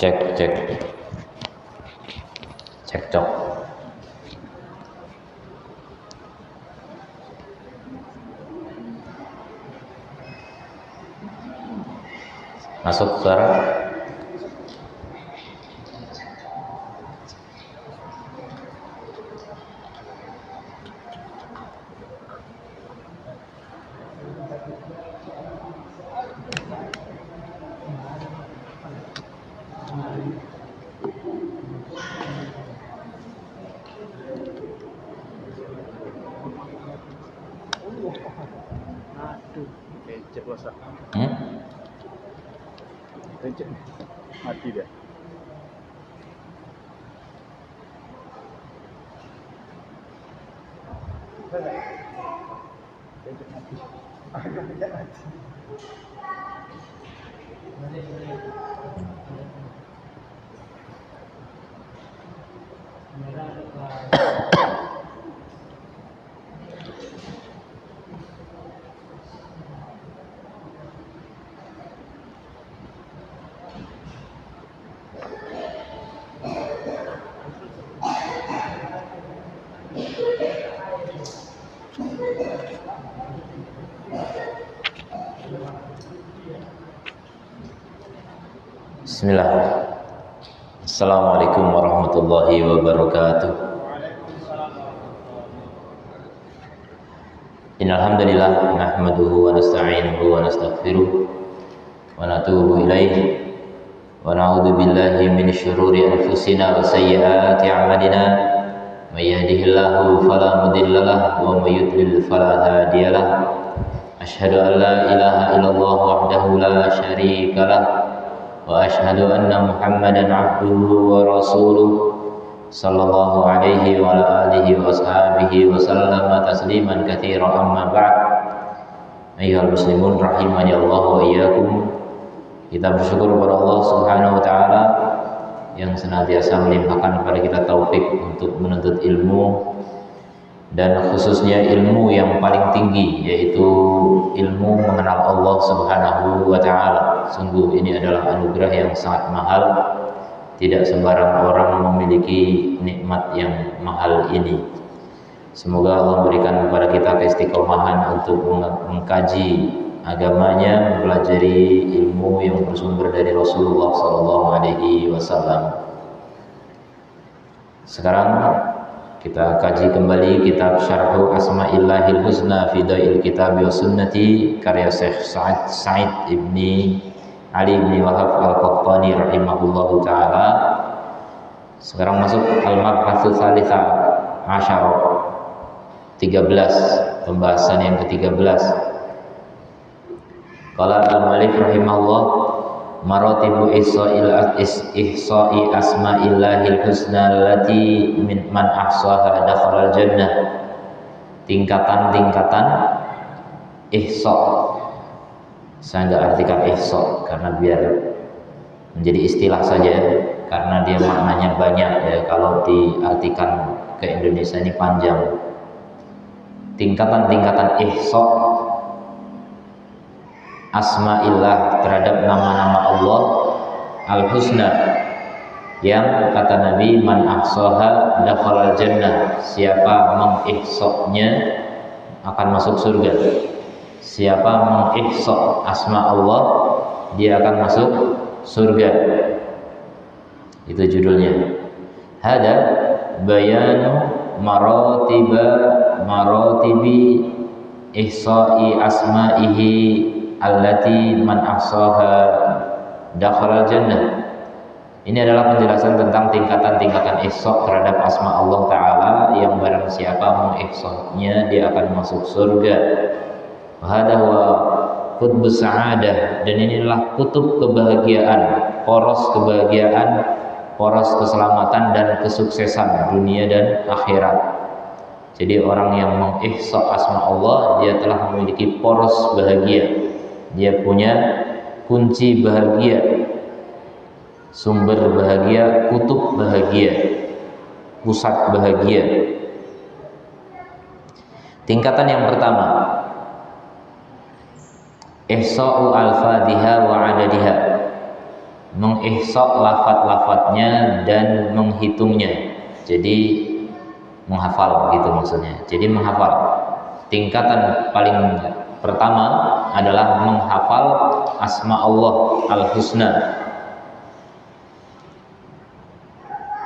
Cek cok. Masuk suara. Mati dia. Bismillah. Assalamualaikum warahmatullahi wabarakatuh. Innal hamdalillah nahmaduhu wa nasta'inuhu wa nastaghfiruh wa natubu ilaihi wa na'udzu billahi min syururi anfusina wa sayyiati a'malina. May yahdihillahu fala mudilla lahu wa may yudlil fala hadiyalah. Asyhadu an la ilaha illallah wahdahu la syarika lahu wa asyhadu anna Muhammadan abduhu wa rasuluh sallallahu alaihi wa ala alihi wa ashabihi wa sallama tasliman katsiran amma ba'd. Ayyuhal muslimun rahimani Allah wa iyyakum. Kita bersyukur kepada Allah Subhanahu wa taala yang senantiasa melimpahkan kepada kita taufik untuk menuntut ilmu, dan khususnya ilmu yang paling tinggi, yaitu ilmu mengenal Allah Subhanahu wa taala. Sungguh ini adalah anugerah yang sangat mahal. Tidak sembarang orang memiliki nikmat yang mahal ini. Semoga Allah memberikan kepada kita keistiqomahan untuk mengkaji agamanya, mempelajari ilmu yang bersumber dari Rasulullah SAW. Sekarang kita kaji kembali kitab Syarhu Asma'illahil Husna fi Dail Kitab wa Sunnati karya Syekh Sa'id ibni Ali ibni Wahab al-Qahtani rahimahullahu ta'ala. Sekarang masuk al-mabhatsu tsalitsah asyara, 13, pembahasan yang ke-13. Qala al-mu'allif rahimahullah, maratibu ihsa'i asma'illahil husna allati min man ahsaha dakhalal jannah. Tingkatan-tingkatan ihsa. Saya enggak artikan ihsa karena biar menjadi istilah saja, karena dia maknanya banyak ya, kalau diartikan ke Indonesia ini panjang. Tingkatan-tingkatan ihsa asma'illah terhadap nama-nama Allah al-husna, yang kata Nabi man ahsaha dakhalal jannah, siapa mengihsanya akan masuk surga. Siapa mengihsa asma Allah, dia akan masuk surga. Itu judulnya. Hada bayanu maratibi ihsa'i asma'ihi allati man ahsaha dakhalal jannah. Ini adalah penjelasan tentang tingkatan-tingkatan ihsa terhadap asma Allah Ta'ala, yang barang siapa mengihsanya dia akan masuk surga. Hada wa qutbus sa'adah, dan inilah kutub kebahagiaan, poros kebahagiaan, poros keselamatan dan kesuksesan dunia dan akhirat. Jadi orang yang mengihsa asma Allah, dia telah memiliki poros bahagia. Dia punya kunci bahagia, sumber bahagia, kutub bahagia, pusat bahagia. Tingkatan yang pertama, ihsa'u al-fadhiha wa adadiha, mengihsa lafaz-lafaznya dan menghitungnya. Jadi menghafal gitu maksudnya. Jadi menghafal. Tingkatan paling pertama adalah menghafal asma Allah al-husna.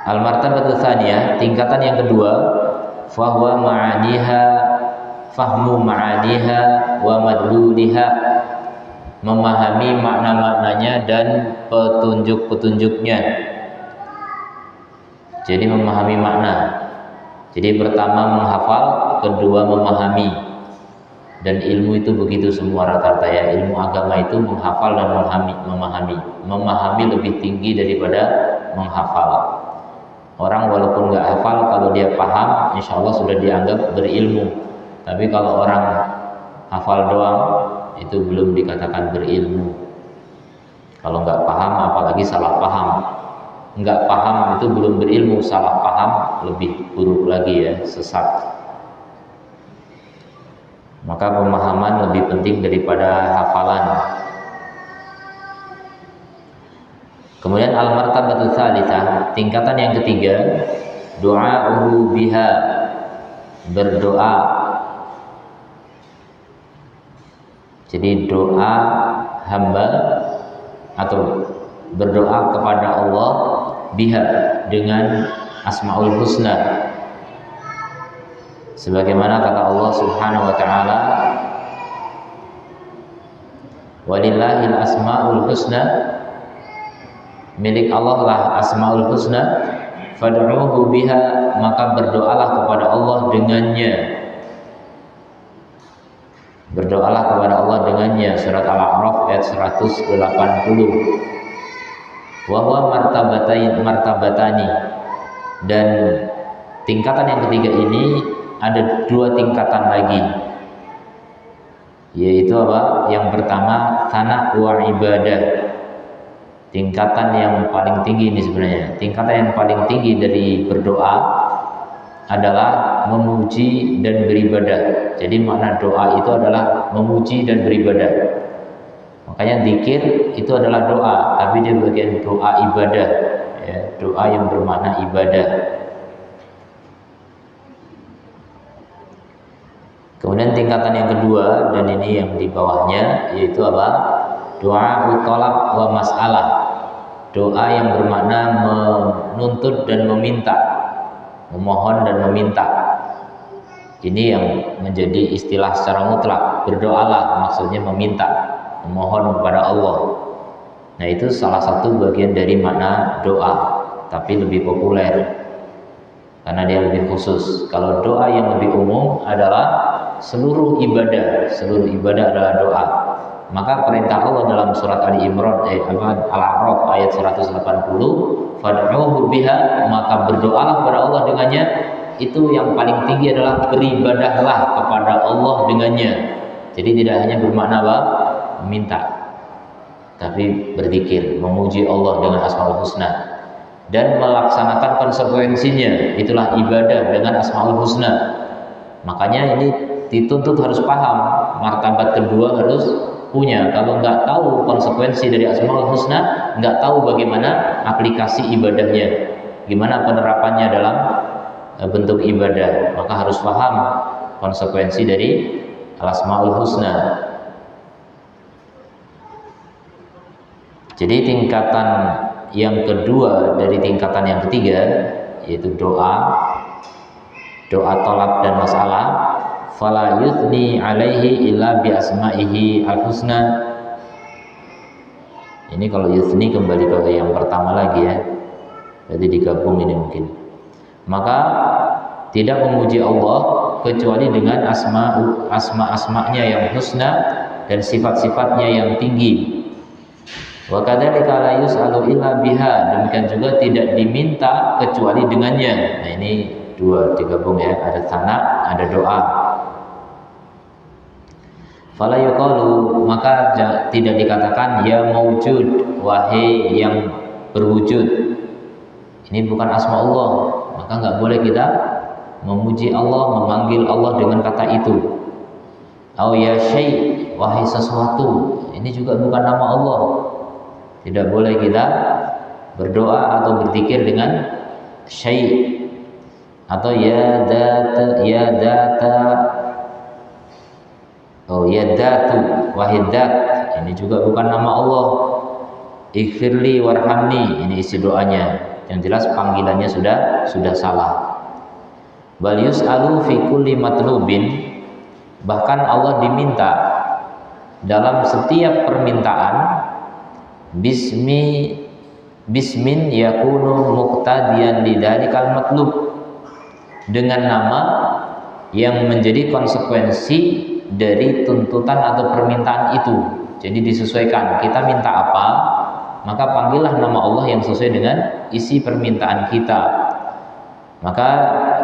Al-martabatu tsaniyah, tingkatan yang kedua, fahuwa ma'aniha, fahmu ma'aniha wa madluliha, memahami makna-maknanya dan petunjuk-petunjuknya. Jadi memahami makna. Jadi pertama menghafal, kedua memahami. Dan ilmu itu begitu semua rata-rata ya. Ilmu agama itu menghafal dan memahami. Memahami lebih tinggi daripada menghafal. Orang walaupun nggak hafal, kalau dia paham, insya Allah sudah dianggap berilmu. Tapi kalau orang hafal doang, itu belum dikatakan berilmu. Kalau nggak paham, apalagi salah paham. Nggak paham itu belum berilmu, salah paham lebih buruk lagi ya, sesat. Maka pemahaman lebih penting daripada hafalan. Kemudian al-martabatu tsalitsah, tingkatan yang ketiga, du'a'uhu biha, berdoa. Jadi doa hamba atau berdoa kepada Allah biha, dengan asmaul husna. Sebagaimana kata Allah Subhanahu wa taala, walillahil asmaul husna, milik Allah lah asmaul husna, fad'uhu biha, maka berdoalah kepada Allah dengannya. Berdoalah kepada Allah dengannya. Surat Al-A'raf ayat 180. Wa huwa martabatani, dan tingkatan yang ketiga ini ada dua tingkatan lagi, yaitu apa? Yang pertama sana wa ibadah. Tingkatan yang paling tinggi ini sebenarnya, tingkatan yang paling tinggi dari berdoa adalah memuji dan beribadah. Jadi makna doa itu adalah memuji dan beribadah. Makanya zikir itu adalah doa, tapi dia bagian doa ibadah, ya, doa yang bermakna ibadah. Kemudian tingkatan yang kedua, dan ini yang di bawahnya, yaitu apa? Doa utolab wa mas'alah, doa yang bermakna menuntut dan meminta, memohon dan meminta. Ini yang menjadi istilah secara mutlak. Berdoalah maksudnya meminta, memohon kepada Allah. Nah, itu salah satu bagian dari makna doa, tapi lebih populer karena dia lebih khusus. Kalau doa yang lebih umum adalah seluruh ibadah. Seluruh ibadah adalah doa. Maka perintah Allah dalam surat Ali Imran Al-A'raf ayat 180, fad'uhu biha, maka berdoalah kepada Allah dengannya. Itu yang paling tinggi adalah beribadahlah kepada Allah dengannya. Jadi tidak hanya bermakna apa? Meminta, tapi berzikir, memuji Allah dengan asmaul husna dan melaksanakan konsekuensinya. Itulah ibadah dengan asmaul husna. Makanya ini dituntut harus paham. Martabat kedua harus punya. Kalau nggak tahu konsekuensi dari asmaul husna, nggak tahu bagaimana aplikasi ibadahnya, gimana penerapannya dalam bentuk ibadah, maka harus paham konsekuensi dari al-asmaul husna. Jadi tingkatan yang kedua dari tingkatan yang ketiga, yaitu doa tolak dan masalah, fala yuthni alaihi illa bi asma'ihi al-husna. Ini kalau yuthni kembali ke yang pertama lagi ya, berarti digabung ini mungkin. Maka tidak memuji Allah kecuali dengan asma-asmanya yang husna dan sifat-sifatnya yang tinggi. Wa kadzalika la yus'alu illa biha, demikian juga tidak diminta kecuali dengannya. Nah, ini dua digabung ya, ada sana, ada doa. Fala yuqalu, maka tidak dikatakan ya maujud, wahai yang berwujud. Ini bukan asma Allah, maka nggak boleh kita memuji Allah, memanggil Allah dengan kata itu. Au ya syai', wahai sesuatu, ini juga bukan nama Allah. Tidak boleh kita berdoa atau berzikir dengan syai' atau ya data, ya data, oh ya datu, wahid dat. Ini juga bukan nama Allah. Ighfirli warhamni, ini isi doanya. Yang jelas panggilannya sudah salah. Bal yus'alu fi kulli matlubin, bahkan Allah diminta dalam setiap permintaan bismin yakunu muqtadiyan lidzalikal matlub, dengan nama yang menjadi konsekuensi dari tuntutan atau permintaan itu. Jadi disesuaikan, kita minta apa, maka panggillah nama Allah yang sesuai dengan isi permintaan kita. Maka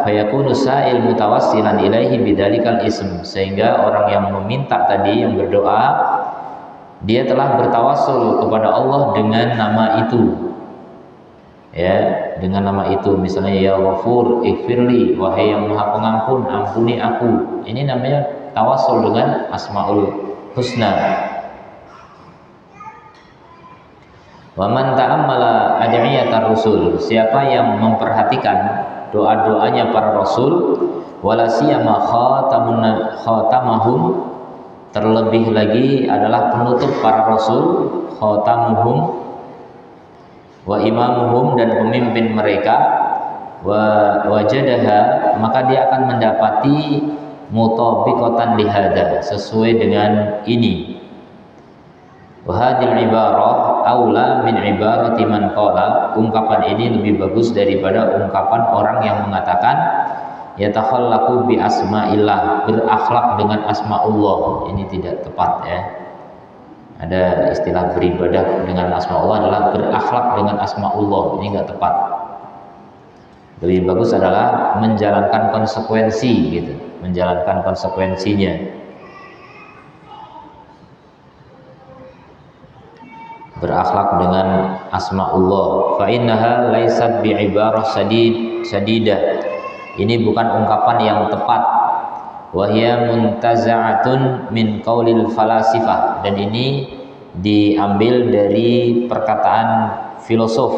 fayakunu sa'il mutawassilan ilaihi bidzalikal ism, sehingga orang yang meminta tadi, yang berdoa, dia telah bertawassul kepada Allah dengan nama itu. Ya, dengan nama itu, misalnya ya Ghafur, Ighfirli, wahai yang Maha Pengampun, ampuni aku. Ini namanya tawassul dengan Asmaul Husna. Wa man ta'ammala ad'iyatar rusul, siapa yang memperhatikan doa-doanya para rasul, wala siyama khatamahum, terlebih lagi adalah penutup para rasul, khatamuhum wa imamuhum, dan pemimpin mereka, wa wajadaha, maka dia akan mendapati mutabiqatan lihada, sesuai dengan ini. Wa hadhil ibarah aula min ibarati man qala, ungkapan ini lebih bagus daripada ungkapan orang yang mengatakan yatakhallaqu bi asma'illah, berakhlak dengan asmaullah. Ini tidak tepat ya. Ada istilah beribadah dengan asma Allah adalah berakhlak dengan asmaullah. Ini enggak tepat. Lebih bagus adalah menjalankan konsekuensi gitu, menjalankan konsekuensinya. Berakhlak dengan asmaullah. Fa innaha laysat bi ibarah sadidah. Ini bukan ungkapan yang tepat. Wahia muntaza'atun min qaulil falasifah, dan ini diambil dari perkataan filosof,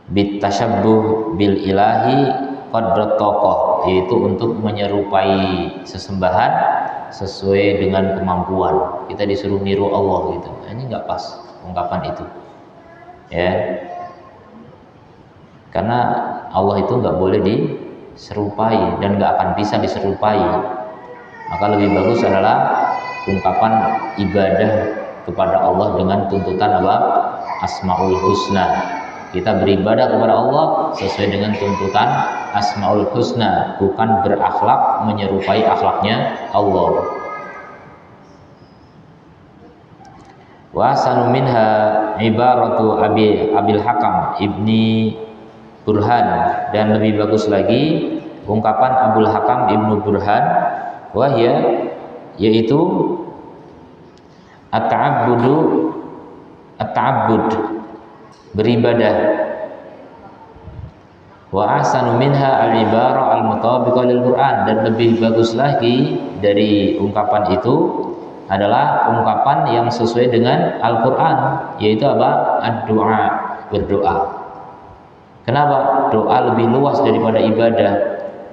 bit tasyabbuh bil ilahi qadrat tokoh, yaitu untuk menyerupai sesembahan sesuai dengan kemampuan. Kita disuruh niru Allah gitu. Ini nggak pas ungkapan itu ya, karena Allah itu nggak boleh diserupai dan nggak akan bisa diserupai. Maka lebih bagus adalah ungkapan ibadah kepada Allah dengan tuntutan apa? Asmaul Husna. Kita beribadah kepada Allah sesuai dengan tuntutan Asmaul Husna, bukan berakhlak menyerupai akhlaknya Allah. Wa sanu minha ibaratu Abil Hakam Ibni Burhan, dan lebih bagus lagi ungkapan Abul Hakam Ibnu Burhan, wahya, yaitu at-ta'abbud, beribadah. Wa ahsanu minha al-ibarah al-mutabiqah lil Qur'an, dan lebih bagus lagi dari ungkapan itu adalah ungkapan yang sesuai dengan Al-Qur'an, yaitu apa? Ad-du'a, berdoa. Kenapa? Doa lebih luas daripada ibadah.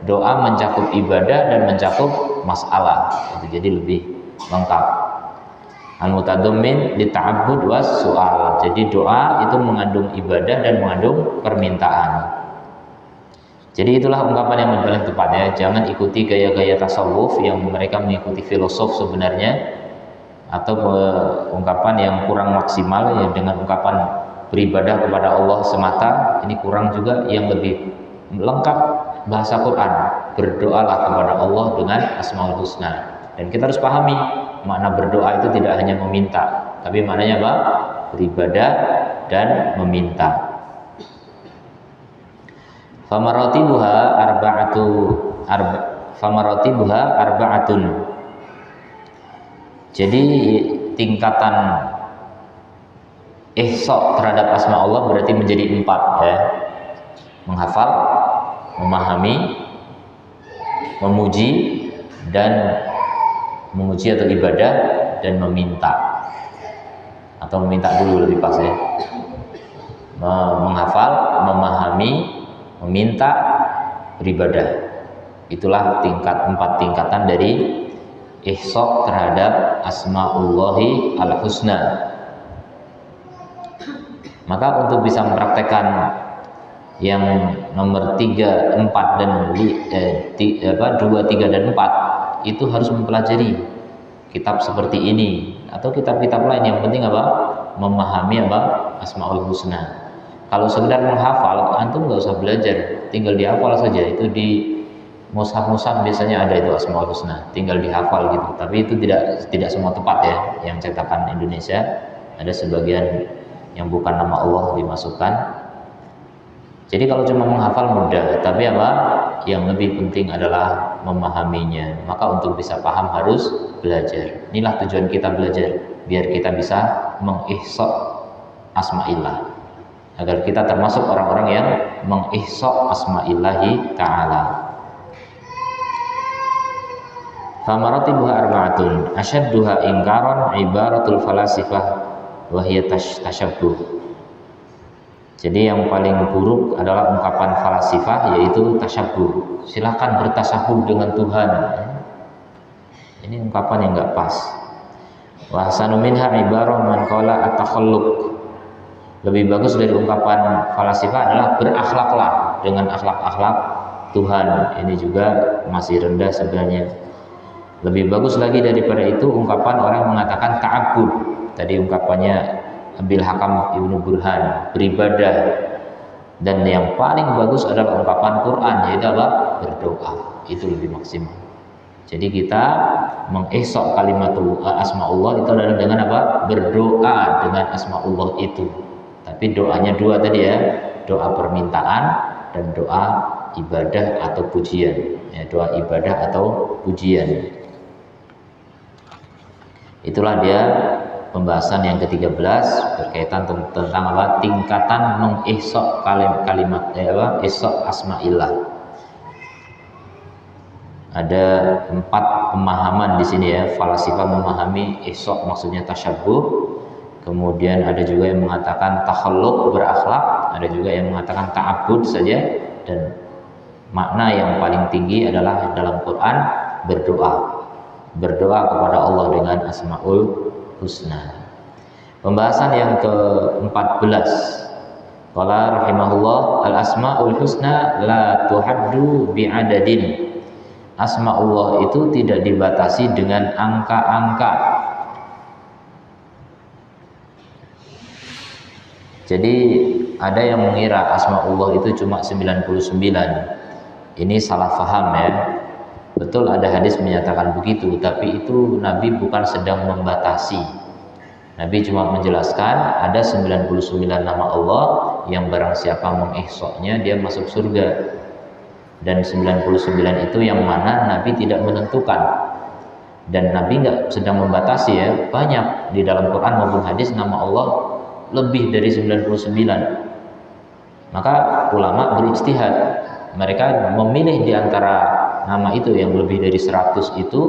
Doa mencakup ibadah dan mencakup masalah. Jadi lebih lengkap. Al-mutadammin li ta'abbud was su'al. Jadi doa itu mengandung ibadah dan mengandung permintaan. Jadi itulah ungkapan yang paling tepat ya. Jangan ikuti gaya-gaya tasawuf yang mereka mengikuti filosof sebenarnya, atau ungkapan yang kurang maksimal ya, dengan ungkapan beribadah kepada Allah semata. Ini kurang juga. Yang lebih lengkap bahasa Quran, berdoalah kepada Allah dengan Asmaul Husna. Dan kita harus pahami makna berdoa itu tidak hanya meminta, tapi maknanya apa? Beribadah dan meminta. Famaratibuha arba'atun. Jadi tingkatan ihsa terhadap asma Allah berarti menjadi 4 ya. Menghafal, memahami, memuji atau ibadah, dan meminta. atau meminta dulu lebih pas ya. Menghafal, memahami, meminta, beribadah. Itulah 4 tingkatan dari ihsa terhadap asmaullahi al-husna. Maka untuk bisa mempraktekkan yang nomor 3, 4 dan 2, 3 dan 4 itu harus mempelajari kitab seperti ini atau kitab-kitab lain. Yang penting apa? Memahami apa? Asmaul husna. Kalau sekedar menghafal, antum nggak usah belajar, tinggal dihafal saja. Itu di mushaf biasanya ada itu Asmaul Husna, tinggal dihafal gitu. Tapi itu tidak semua tempat ya, yang cetakan Indonesia ada sebagian yang bukan nama Allah dimasukkan. Jadi kalau cuma menghafal mudah, tapi apa? Yang lebih penting adalah memahaminya. Maka untuk bisa paham harus belajar. Inilah tujuan kita belajar, biar kita bisa mengihsa asma'illah, agar kita termasuk orang-orang yang mengihsa asma'illahi ta'ala. Famaratibuha arba'atun asyadduha ingkaron ibaratul falasifah wa hiya tasyabbuh. Jadi yang paling buruk adalah ungkapan falasifah, yaitu tasyabbuh. Silakan bertasyabbuh dengan Tuhan. Ini ungkapan yang enggak pas. Wa hasanu minha ibarah man qala at-takhalluq. Lebih bagus dari ungkapan falasifah adalah berakhlaklah dengan akhlak-akhlak Tuhan. Ini juga masih rendah sebenarnya. Lebih bagus lagi daripada itu ungkapan orang mengatakan ta'abbud. Tadi ungkapannya Abil Hakam Ibnu Burhan, beribadah. Dan yang paling bagus adalah ungkapan Quran, yaitu apa? Berdoa. Itu lebih maksimal. Jadi kita mengesok kalimatul asmaullah itu adalah dengan apa? Berdoa dengan asmaullah itu. Tapi doanya 2 tadi ya, doa permintaan dan doa ibadah atau pujian. Ya, doa ibadah atau pujian. Itulah dia pembahasan yang ke-13 berkaitan tentang apa? Tingkatan mengihsa kalimat ihsa asma'illah. Ada 4 pemahaman di sini ya. Falasifah memahami ihsa maksudnya tasyabbuh. Kemudian ada juga yang mengatakan takhalluq, berakhlak, ada juga yang mengatakan ta'abbud saja, dan makna yang paling tinggi adalah dalam Quran berdoa kepada Allah dengan Asmaul Husna. Pembahasan yang ke-14. Qala rahimahullah, al-asmaul husna la tuhaddu bi'adadin. Asmaullah itu tidak dibatasi dengan angka-angka. Jadi ada yang mengira asmaullah itu cuma 99. Ini salah faham ya. Betul ada hadis menyatakan begitu, tapi itu Nabi bukan sedang membatasi. Nabi cuma menjelaskan ada 99 nama Allah yang barang siapa mengihsanya dia masuk surga. Dan 99 itu yang mana Nabi tidak menentukan. Dan Nabi nggak sedang membatasi ya. Banyak di dalam Quran maupun hadis nama Allah lebih dari 99. Maka ulama berijtihad. Mereka memilih di antara nama itu yang lebih dari 100 itu,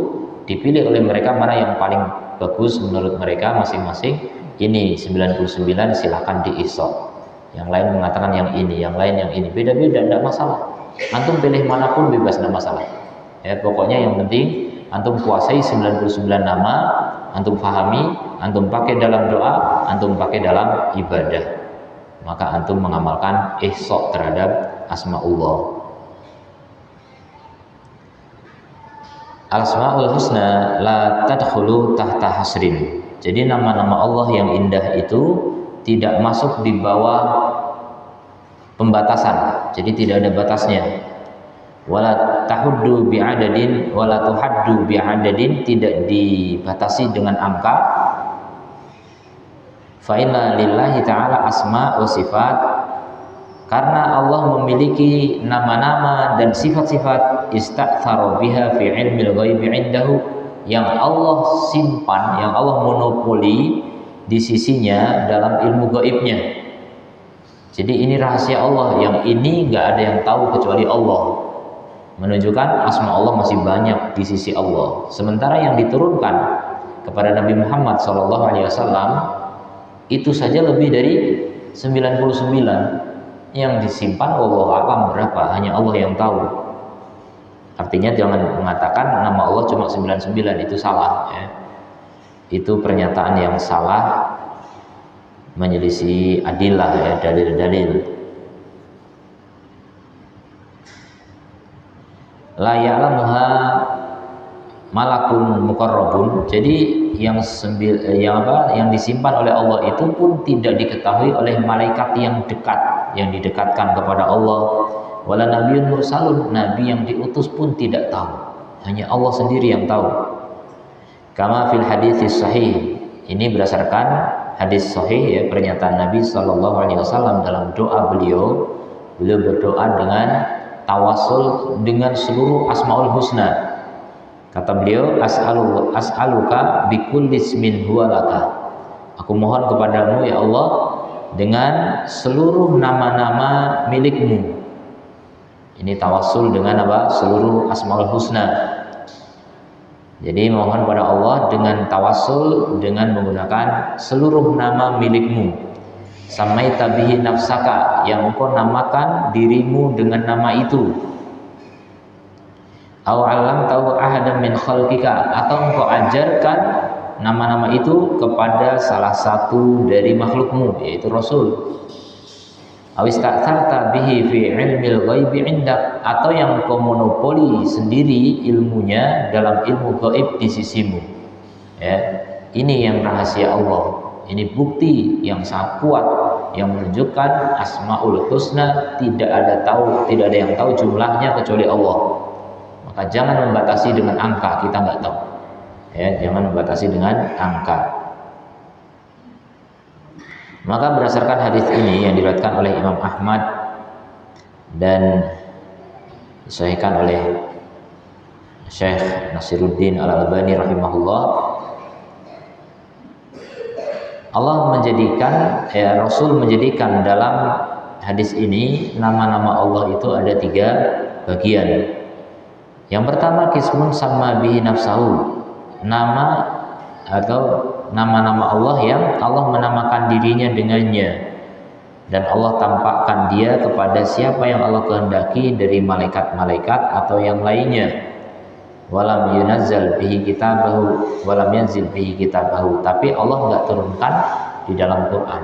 dipilih oleh mereka mana yang paling bagus menurut mereka masing-masing. Ini 99 silakan diihsa. Yang lain mengatakan yang ini, yang lain yang ini. Beda-beda, tidak masalah. Antum pilih manapun bebas, tidak masalah. Ya, pokoknya yang penting antum kuasai 99 nama, antum fahami, antum pakai dalam doa, antum pakai dalam ibadah. Maka antum mengamalkan ihsa terhadap asmaullah. Al-asmaul husna la tadkhulu tahta hasrin. Jadi nama-nama Allah yang indah itu tidak masuk di bawah pembatasan. Jadi tidak ada batasnya. Wala tahuddu bi'adadin wala tuhaddu bi'adadin, tidak dibatasi dengan angka. Fa inna lillahi ta'ala asma wa sifat. Karena Allah memiliki nama-nama dan sifat-sifat istaktsara biha fi ilmil ghaibi indahu, yang Allah simpan, yang Allah monopoli di sisinya dalam ilmu gaibnya. Jadi ini rahasia Allah, yang ini nggak ada yang tahu kecuali Allah. Menunjukkan asma Allah masih banyak di sisi Allah. Sementara yang diturunkan kepada Nabi Muhammad SAW Itu saja lebih dari 99. Yang disimpan wallahu a'lam berapa, hanya Allah yang tahu. Artinya jangan mengatakan nama Allah cuma 99, itu salah ya. Itu pernyataan yang salah, menyelisih adillah ya, dalil-dalil. La ya'lamuha malakun muqarrabun. Jadi yang disimpan oleh Allah itu pun tidak diketahui oleh malaikat yang dekat, yang didekatkan kepada Allah. Wala nabiyyun mursalun, nabi yang diutus pun tidak tahu, hanya Allah sendiri yang tahu. Kama fil hadits sahih, ini berdasarkan hadis sahih ya, pernyataan Nabi sallallahu alaihi wasallam dalam doa beliau berdoa dengan tawassul dengan seluruh asmaul husna. Kata beliau, as'aluka bikulli ismin huwa laka. Aku mohon kepadamu ya Allah dengan seluruh nama-nama milikmu. Ini tawassul dengan apa? Seluruh asmaul husna. Jadi mohon kepada Allah dengan tawassul dengan menggunakan seluruh nama milikmu. Samaita bihi nafsaka, yang engkau namakan dirimu dengan nama itu. Aw 'allamtahu ahadan min khalqika, atau engkau ajarkan nama-nama itu kepada salah satu dari makhlukmu, yaitu Rasul. Aw ista'tharta bihi fi 'ilmil ghaibi 'indak, atau yang engkau monopoli sendiri ilmunya dalam ilmu gaib di sisimu. Ya, ini yang rahasia Allah. Ini bukti yang sangat kuat yang menunjukkan Asmaul Husna tidak ada yang tahu jumlahnya kecuali Allah. Maka jangan membatasi dengan angka, kita nggak tahu. Ya, jangan membatasi dengan angka. Maka berdasarkan hadis ini yang diriwayatkan oleh Imam Ahmad dan disahihkan oleh Syekh Nasiruddin Al-Albani rahimahullah, Allah menjadikan, Rasul menjadikan dalam hadis ini nama-nama Allah itu ada 3 bagian. Yang pertama kismun sama bihi nafsahu, nama atau nama-nama Allah yang Allah menamakan dirinya dengannya, dan Allah tampakkan dia kepada siapa yang Allah kehendaki dari malaikat-malaikat atau yang lainnya. Walam yunazzal bihi kitabahu walam yanzil bihi kitabahu, tapi Allah enggak turunkan di dalam Quran.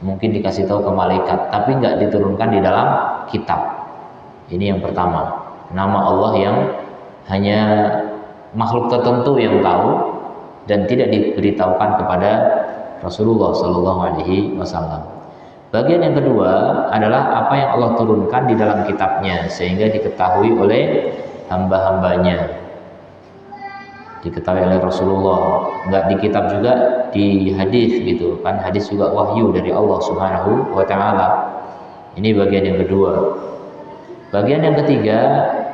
Mungkin dikasih tahu ke malaikat, tapi enggak diturunkan di dalam kitab. Ini yang pertama. Nama Allah yang hanya makhluk tertentu yang tahu dan tidak diberitahukan kepada Rasulullah Sallallahu Alaihi Wasallam. Bagian yang kedua adalah apa yang Allah turunkan di dalam kitabnya sehingga diketahui oleh hamba-hambanya, diketahui oleh Rasulullah. Enggak di kitab juga, di hadis gitu kan. Hadis juga wahyu dari Allah Subhanahu wa taala. Ini bagian yang kedua. Bagian yang ketiga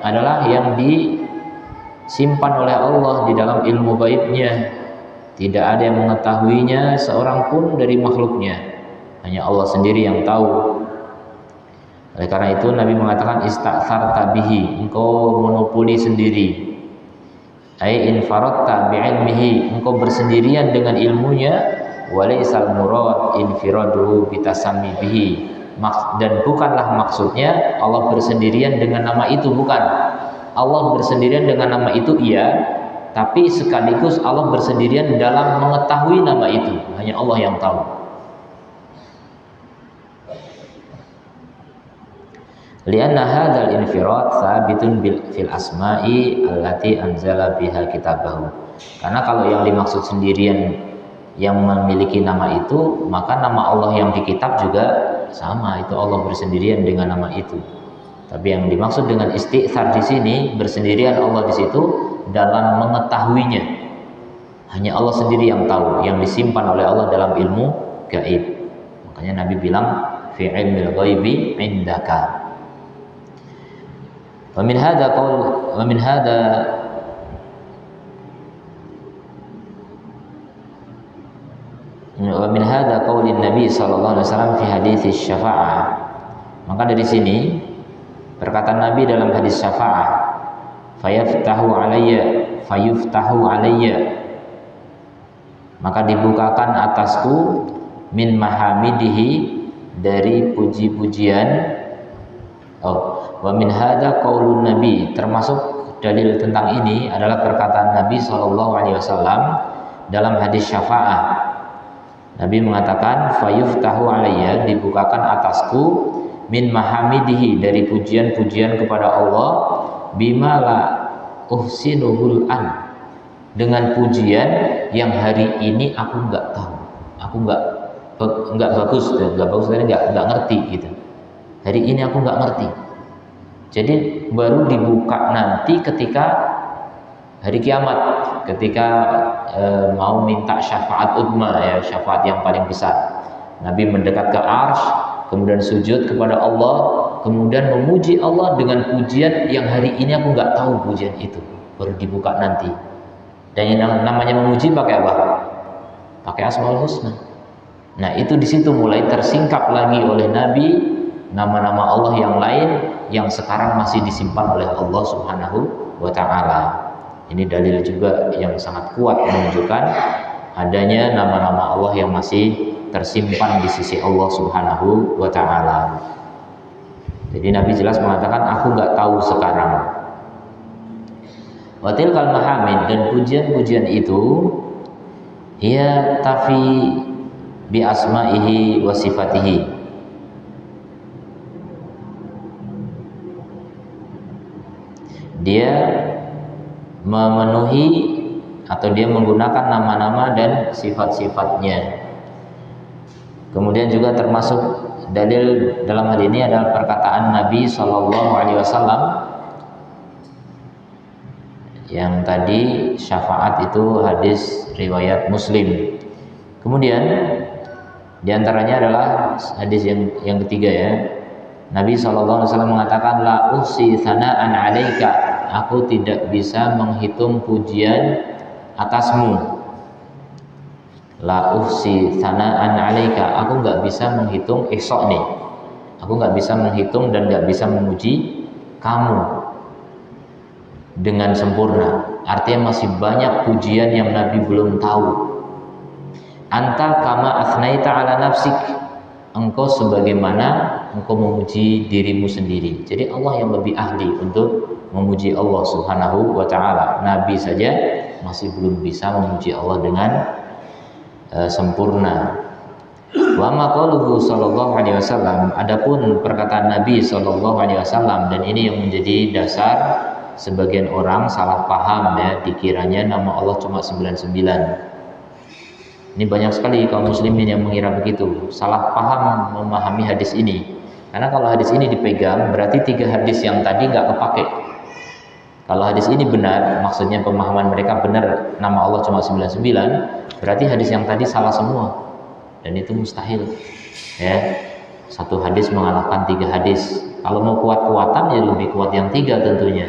adalah yang disimpan oleh Allah di dalam ilmu gaibnya. Tidak ada yang mengetahuinya seorang pun dari makhluknya, hanya Allah sendiri yang tahu. Oleh karena itu Nabi mengatakan ista'tharta bihi, engkau monopoli sendiri. Ai infaratta bi'ilmihi, engkau bersendirian dengan ilmunya. Walaisal murad infiraduhu bitasammi bihi, dan bukanlah maksudnya Allah bersendirian dengan nama itu, bukan. Allah bersendirian dengan nama itu iya, tapi sekaligus Allah bersendirian dalam mengetahui nama itu, hanya Allah yang tahu. Lianna hadzal infirad tsabitun fil asma'i allati anzala biha kitabahu. Karena kalau yang dimaksud sendirian yang memiliki nama itu, maka nama Allah yang di kitab juga sama, itu Allah bersendirian dengan nama itu. Tapi yang dimaksud dengan isti'tsar di sini, bersendirian Allah di situ dalam mengetahuinya. Hanya Allah sendiri yang tahu, yang disimpan oleh Allah dalam ilmu gaib. Makanya Nabi bilang fi ilmil ghaibi indaka. Wa min hadza qaulin Nabi sallallahu alaihi wasallam fi hadits syafa'ah. Maka dari sini perkataan Nabi dalam hadis syafa'ah, fayuftahu alayya, maka dibukakan atasku min mahamidihi, dari puji-pujian. Wa min hadza qaulun nabi, termasuk dalil tentang ini adalah perkataan Nabi SAW dalam hadis syafa'ah. Nabi mengatakan fayuftahu alayya, dibukakan atasku, min mahamidihi, dari pujian-pujian kepada Allah, bima la uhsinuhul an, dengan pujian yang hari ini aku nggak tahu, aku nggak bagus tadi nggak ngerti gitu. Hari ini aku nggak ngerti. Jadi baru dibuka nanti ketika hari kiamat, ketika mau minta syafaat uzma, ya, syafaat yang paling besar. Nabi mendekat ke arsy, kemudian sujud kepada Allah, kemudian memuji Allah dengan pujian yang hari ini aku nggak tahu pujian itu, baru dibuka nanti. Dan yang namanya memuji pakai apa? Pakai Asmaul Husna. Nah, itu di situ mulai tersingkap lagi oleh Nabi nama-nama Allah yang lain yang sekarang masih disimpan oleh Allah Subhanahu wa taala. Ini dalil juga yang sangat kuat menunjukkan adanya nama-nama Allah yang masih tersimpan di sisi Allah Subhanahu wa taala. Jadi Nabi jelas mengatakan aku nggak tahu sekarang. Wa tilkal mahamid, dan pujian-pujian itu ia tafi bi asma'ihi wa sifatihi, dia memenuhi atau dia menggunakan nama-nama dan sifat-sifatnya. Kemudian juga termasuk dalil dalam hal ini adalah perkataan Nabi SAW yang tadi syafaat itu hadis riwayat Muslim. Kemudian diantaranya adalah hadis yang ketiga, ya. Nabi SAW mengatakan la uhsi thana'an 'alaika, aku tidak bisa menghitung pujian atasmu. La uhsi thana'an 'alaika, aku nggak bisa menghitung esok nih. Aku nggak bisa menghitung dan nggak bisa memuji kamu dengan sempurna. Artinya masih banyak pujian yang Nabi belum tahu. Anta kama athnaita ala nafsik, engkau sebagaimana engkau memuji dirimu sendiri. Jadi Allah yang lebih ahli untuk memuji Allah Subhanahu wa ta'ala. Nabi saja masih belum bisa memuji Allah dengan sempurna. Wa ma qauluhu sallallahu alaihi wasallam, adapun perkataan Nabi sallallahu alaihi wasallam, dan ini yang menjadi dasar sebagian orang salah paham, ya, dikiranya nama Allah cuma 99. Ini banyak sekali kaum muslimin yang mengira begitu, salah paham memahami hadis ini. Karena kalau hadis ini dipegang, berarti 3 hadis yang tadi nggak kepake. Kalau hadis ini benar, maksudnya pemahaman mereka benar, nama Allah cuma 99, berarti hadis yang tadi salah semua. Dan itu mustahil, ya. Satu hadis mengalahkan 3 hadis. Kalau mau kuat-kuatan, ya lebih kuat yang 3 tentunya.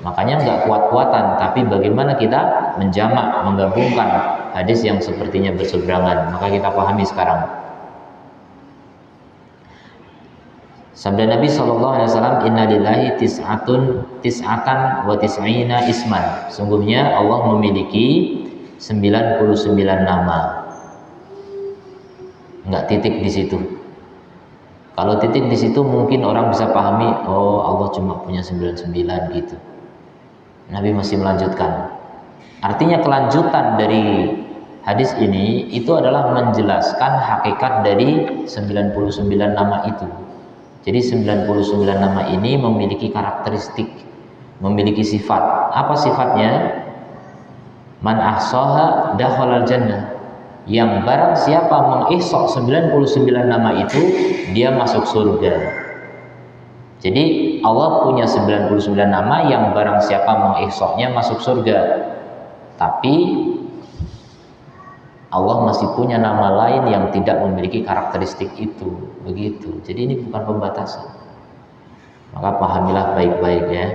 Makanya nggak kuat-kuatan, tapi bagaimana kita menjamak, menggabungkan hadis yang sepertinya berseberangan. Maka kita pahami sekarang. Sabda Nabi SAW, Inna lillahi tis'atan wa tis'ina isman. Sungguhnya Allah memiliki 99 nama. Enggak titik di situ. Kalau titik di situ mungkin orang bisa pahami, oh Allah cuma punya 99 gitu. Nabi masih melanjutkan. Artinya kelanjutan dari hadis ini itu adalah menjelaskan hakikat dari 99 nama itu. Jadi 99 nama ini memiliki karakteristik, memiliki sifat. Apa sifatnya? Man ahsaha dakhalal jannah. Yang barang siapa mengihsaq 99 nama itu, dia masuk surga. Jadi Allah punya 99 nama yang barang siapa mengihsaqnya masuk surga. Tapi Allah masih punya nama lain yang tidak memiliki karakteristik itu, begitu. Jadi ini bukan pembatasan. Maka pahamilah baik-baik, ya.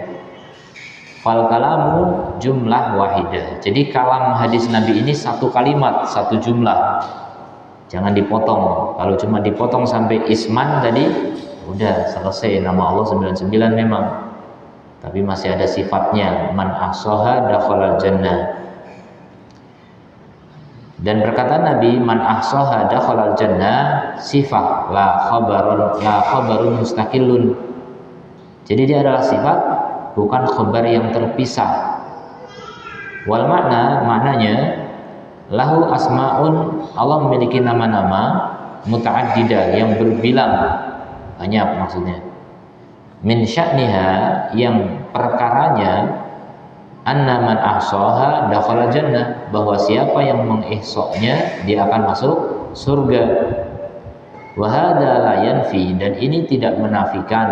Fal kalamu jumlah wahidah. Jadi kalam hadis Nabi ini satu kalimat, satu jumlah. Jangan dipotong. Kalau cuma dipotong sampai isman tadi, udah selesai, nama Allah 99 memang. Tapi masih ada sifatnya, man ahsaha dakhalal jannah. Dan berkata Nabi, man ahsaha dakhalal jannah, sifat la khabarun mustaqillun. Jadi dia adalah sifat, bukan khabar yang terpisah. Wal maknanya lahu asmaun, Allah memiliki nama-nama muta'addidah yang berbilang banyak maksudnya. Min sya'niha, yang perkaranya anna man ahsaha dakhala jannah, bahwa siapa yang mengihsanya dia akan masuk surga. Wa hadza la yanfi, dan ini tidak menafikan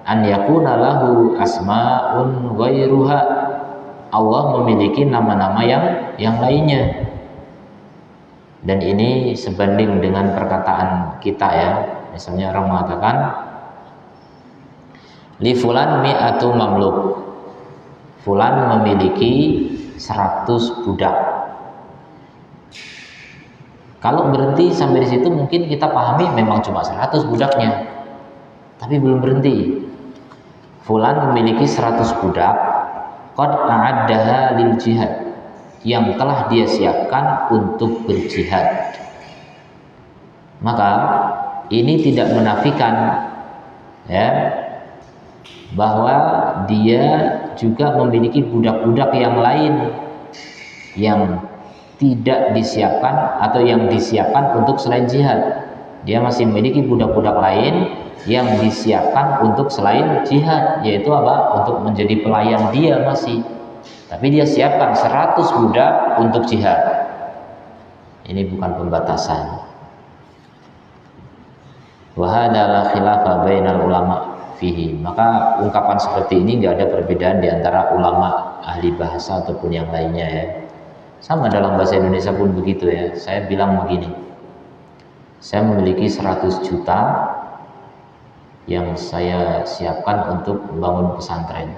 an yakuna lahu asmaun ghairuha, Allah memiliki nama-nama yang lainnya. Dan ini sebanding dengan perkataan kita ya. Misalnya orang mengatakan li fulan mi'atu mamluk, fulan memiliki 100 budak. Kalau berhenti sampai di situ mungkin kita pahami memang cuma 100 budaknya, tapi belum berhenti. Fulan memiliki 100 budak, qad a'addaha lil jihad, yang telah dia siapkan untuk berjihad. Maka ini tidak menafikan ya bahwa dia juga memiliki budak-budak yang lain yang tidak disiapkan atau yang disiapkan untuk selain jihad. Dia masih memiliki budak-budak lain yang disiapkan untuk selain jihad, yaitu apa? Untuk menjadi pelayan dia masih. Tapi dia siapkan 100 budak untuk jihad. Ini bukan pembatasan. Wa hadza la khilafa bainal ulama fihi. Maka ungkapan seperti ini nggak ada perbedaan di antara ulama ahli bahasa ataupun yang lainnya ya. Sama dalam bahasa Indonesia pun begitu ya. Saya bilang begini, saya memiliki 100 juta yang saya siapkan untuk membangun pesantren.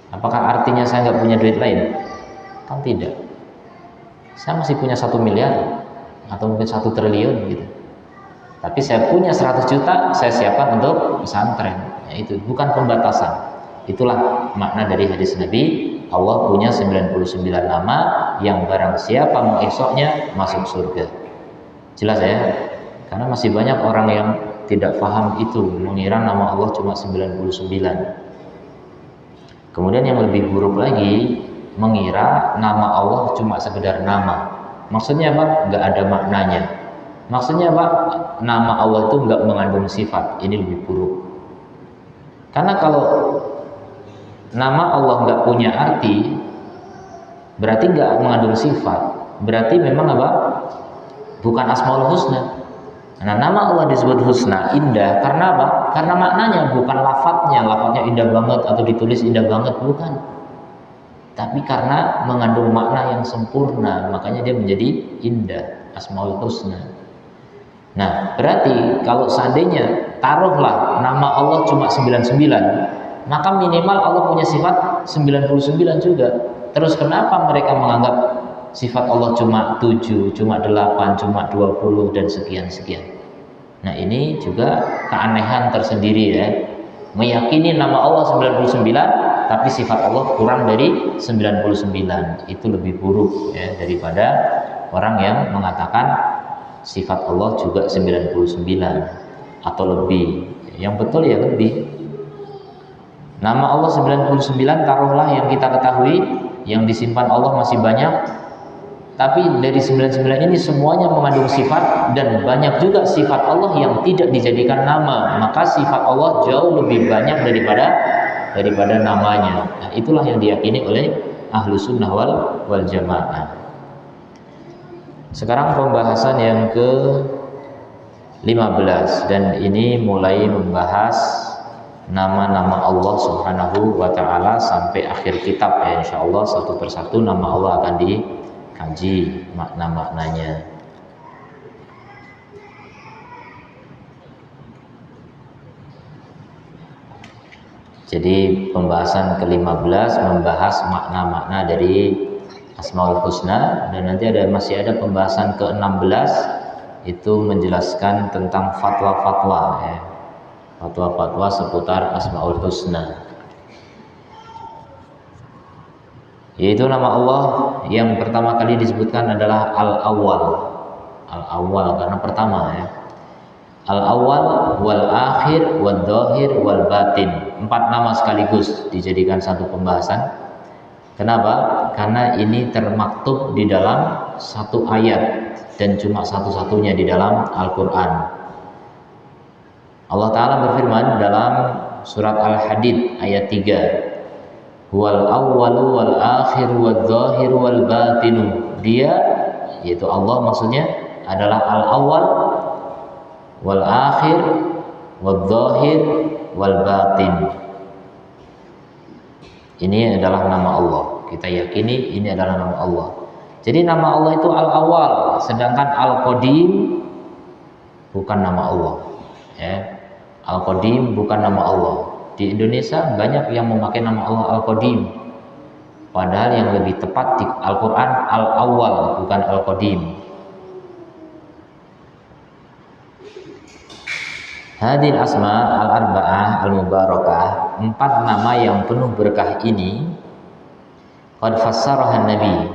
Apakah artinya saya nggak punya duit lain? Kan tidak. Saya masih punya 1 miliar atau mungkin 1 triliun gitu. Tapi saya punya 100 juta, saya siapkan untuk pesantren. Ya, itu bukan pembatasan. Itulah makna dari hadis Nabi, Allah punya 99 nama yang barang siapa mengesoknya masuk surga. Jelas ya? Karena masih banyak orang yang tidak paham itu, mengira nama Allah cuma 99. Kemudian yang lebih buruk lagi, mengira nama Allah cuma sekedar nama. Maksudnya apa? Nggak ada maknanya. Maksudnya apa? Nama Allah itu nggak mengandung sifat. Ini lebih buruk. Karena kalau nama Allah nggak punya arti, berarti nggak mengandung sifat. Berarti memang apa? Bukan Asmaul Husna. Nah, nama Allah disebut husna, indah, karena apa? Karena maknanya, bukan lafadznya. Lafadznya indah banget atau ditulis indah banget, bukan. Tapi karena mengandung makna yang sempurna, makanya dia menjadi indah, Asmaul Husna. Nah, berarti kalau seandainya taruhlah nama Allah cuma 99, maka minimal Allah punya sifat 99 juga. Terus kenapa mereka menganggap sifat Allah cuma 7, cuma 8, cuma 20 dan sekian-sekian? Nah, ini juga keanehan tersendiri ya. Meyakini nama Allah 99 tapi sifat Allah kurang dari 99. Itu lebih buruk ya daripada orang yang mengatakan sifat Allah juga 99 atau lebih. Yang betul ya lebih. Nama Allah 99 taruhlah yang kita ketahui, yang disimpan Allah masih banyak. Tapi dari 99 ini semuanya mengandung sifat, dan banyak juga sifat Allah yang tidak dijadikan nama. Maka sifat Allah jauh lebih banyak daripada namanya. Nah, itulah yang diyakini oleh Ahlus Sunnah wal Jamaah. Sekarang pembahasan yang ke-15, dan ini mulai membahas nama-nama Allah Subhanahu wa taala sampai akhir kitab ya, insyaallah satu persatu nama Allah akan dikaji makna-maknanya. Jadi pembahasan ke-15 membahas makna-makna dari Asmaul Husna, dan nanti masih ada pembahasan ke-16 itu menjelaskan tentang fatwa-fatwa ya. Fatwa-fatwa seputar Asmaul Husna. Yaitu nama Allah yang pertama kali disebutkan adalah Al-Awwal. Al-Awwal karena pertama ya. Al-Awwal, Wal-Akhir, Wal-Dhahir, Wal-Batin. 4 nama sekaligus dijadikan satu pembahasan. Kenapa? Karena ini termaktub di dalam satu ayat dan cuma satu-satunya di dalam Al-Quran. Allah Ta'ala berfirman dalam surat Al-Hadid ayat 3, Wal awwalu wal akhiru wal zahiru wal batinu. Dia, yaitu Allah maksudnya, adalah al-awwal wal akhir wal zahir wal batin. Ini adalah nama Allah. Kita yakini ini adalah nama Allah. Jadi nama Allah itu al-awwal, sedangkan al-qadim bukan nama Allah. Ya. Al-qadim bukan nama Allah. Di Indonesia banyak yang memakai nama Allah Al-Qadim. Padahal yang lebih tepat di Al-Quran Al-Awwal, bukan Al-Qadim. Hadil asma al-arba'ah al-mubarakah, 4 nama yang penuh berkah ini, qad fassarahan Nabi,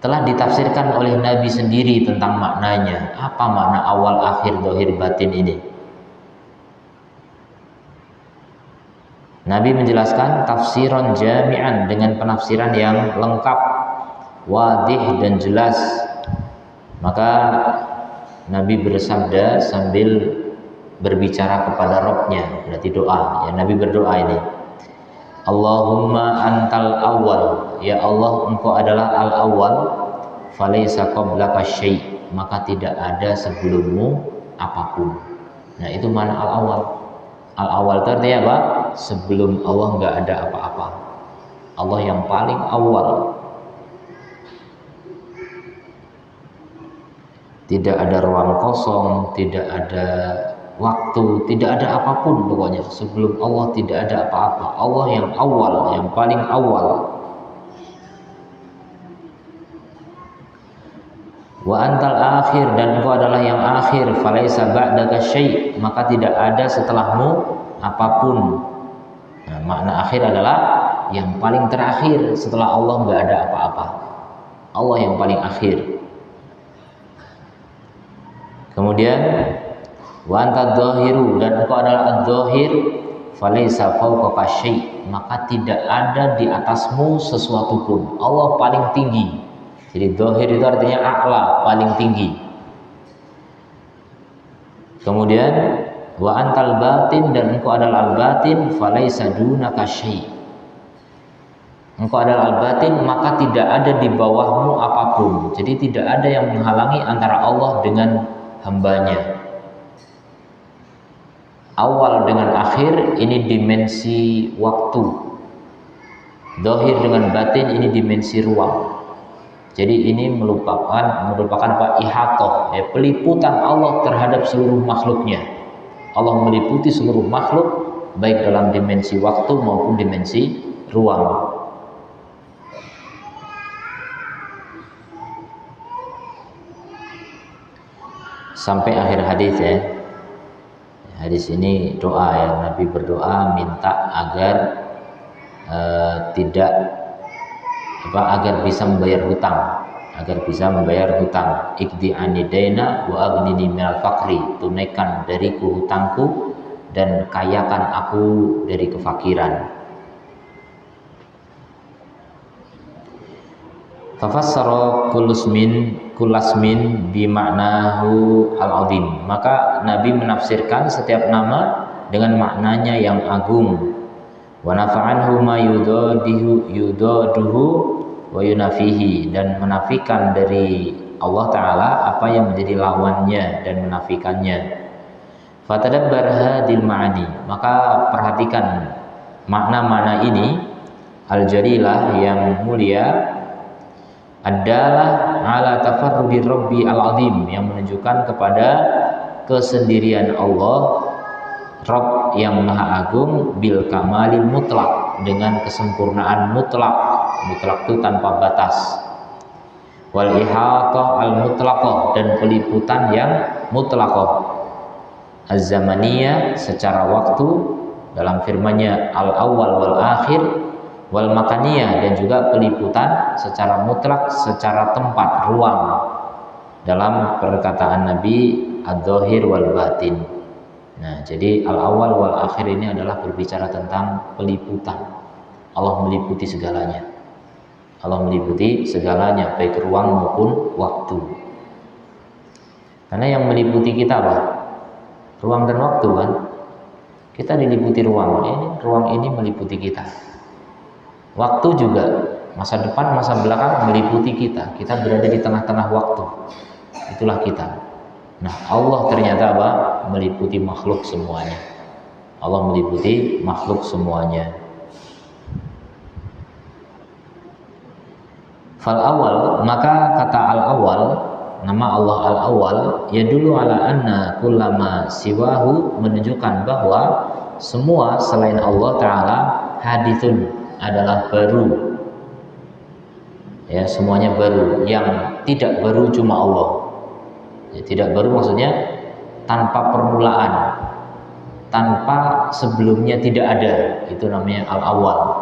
telah ditafsirkan oleh Nabi sendiri tentang maknanya. Apa makna awal, akhir, zahir, batin ini? Nabi menjelaskan tafsiran jami'an, dengan penafsiran yang lengkap, wadih dan jelas. Maka Nabi bersabda sambil berbicara kepada Rabb-Nya, berarti doa. Ya, Nabi berdoa ini. Allahumma antal awwal, ya Allah engkau adalah al-awwal, falaysa qablaka syai', maka tidak ada sebelummu apapun. Nah, itu mana al-awwal. Al-awwal itu artinya apa? Sebelum Allah nggak ada apa-apa. Allah yang paling awal. Tidak ada ruang kosong, tidak ada waktu, tidak ada apapun pokoknya. Sebelum Allah tidak ada apa-apa. Allah yang awal, yang paling awal. Wa antal akhir, dan engkau adalah yang akhir, falaisa ba'daka syai', maka tidak ada setelahmu apapun. Nah, makna akhir adalah yang paling terakhir, setelah Allah nggak ada apa-apa. Allah yang paling akhir. Kemudian wa antad dhahiru, dan engkau adalah adz-dhahir, falaisa fawqaka syai', maka tidak ada di atasmu sesuatu pun. Allah paling tinggi. Jadi dhahir itu artinya a'la, paling tinggi. Kemudian wa antal batin, dan engkau adalah al-batin, falaisa dunaka syai'. Engkau adalah al-batin, maka tidak ada di bawahmu apapun. Jadi tidak ada yang menghalangi antara Allah dengan hambanya. Awal dengan akhir ini dimensi waktu. Dhahir dengan batin ini dimensi ruang. Jadi ini merupakan apa? Ihatoh, ya, peliputan Allah terhadap seluruh makhluknya. Allah meliputi seluruh makhluk, baik dalam dimensi waktu maupun dimensi ruang. Sampai akhir hadis ya. Hadis ini doa ya, Nabi berdoa minta agar agar bisa membayar hutang, ikdi anidaina wa aghnini minal faqri, tunaikan dariku hutangku dan kayakan aku dari kefakiran. Fafassara kullasmin bimaknahu al-azim, maka Nabi menafsirkan setiap nama dengan maknanya yang agung. Wa nafa'anhu ma yudaduhu wa yunafihi, dan menafikan dari Allah Ta'ala apa yang menjadi lawannya dan menafikannya. Fatadabbar hadil ma'ani, maka perhatikan makna-makna ini al-jalilah yang mulia, adalah ala tafarrudi rabbi al-azim, yang menunjukkan kepada kesendirian Allah Rabb yang maha agung, bil kamalil mutlak, dengan kesempurnaan mutlak. Mutlak itu tanpa batas. Wal ihatah al mutlaqah, dan peliputan yang mutlaqah. Az-zamaniyah secara waktu, dalam firman-Nya al-awwal wal akhir, wal makaniyah, dan juga peliputan secara mutlak, secara tempat, ruang, dalam perkataan Nabi ad-dhahir wal batin. Nah, jadi al-awwal wal akhir ini adalah berbicara tentang peliputan. Allah meliputi segalanya. Allah meliputi segalanya, baik ruang maupun waktu. Karena yang meliputi kita apa? Ruang dan waktu kan? Kita diliputi ruang ini meliputi kita. Waktu juga, masa depan, masa belakang meliputi kita. Kita berada di tengah-tengah waktu. Itulah kita. Nah, Allah ternyata apa? Meliputi makhluk semuanya. Allah meliputi makhluk semuanya. Fal awal, maka kata al awal, nama Allah al awal, yadullu ala anna kullama siwahu, menunjukkan bahwa semua selain Allah Ta'ala hadithun, adalah baru. Ya, semuanya baru. Yang tidak baru cuma Allah. Ya, tidak baru maksudnya tanpa permulaan, tanpa sebelumnya tidak ada. Itu namanya al-awwal.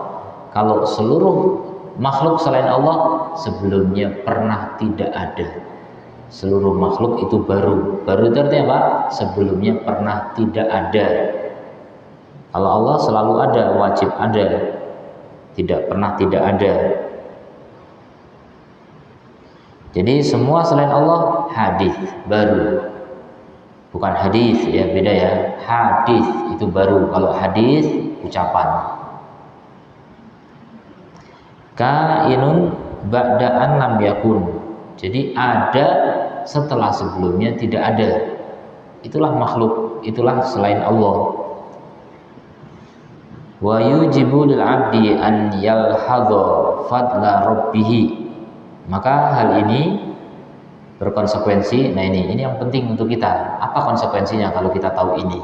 Kalau seluruh makhluk selain Allah sebelumnya pernah tidak ada. Seluruh makhluk itu baru. Baru itu artinya apa? Sebelumnya pernah tidak ada. Kalau Allah selalu ada, wajib ada. Tidak pernah tidak ada. Jadi semua selain Allah hadis baru. Bukan hadis ya, beda ya. Hadis itu baru. Kalau hadis ucapan. Kainun ba'da'an lam yakun. Jadi ada setelah sebelumnya tidak ada. Itulah makhluk, itulah selain Allah. Wa yujibu lil 'abdi an yalhadha fadla rabbih. Maka hal ini berkonsekuensi. Nah, ini yang penting untuk kita. Apa konsekuensinya kalau kita tahu ini?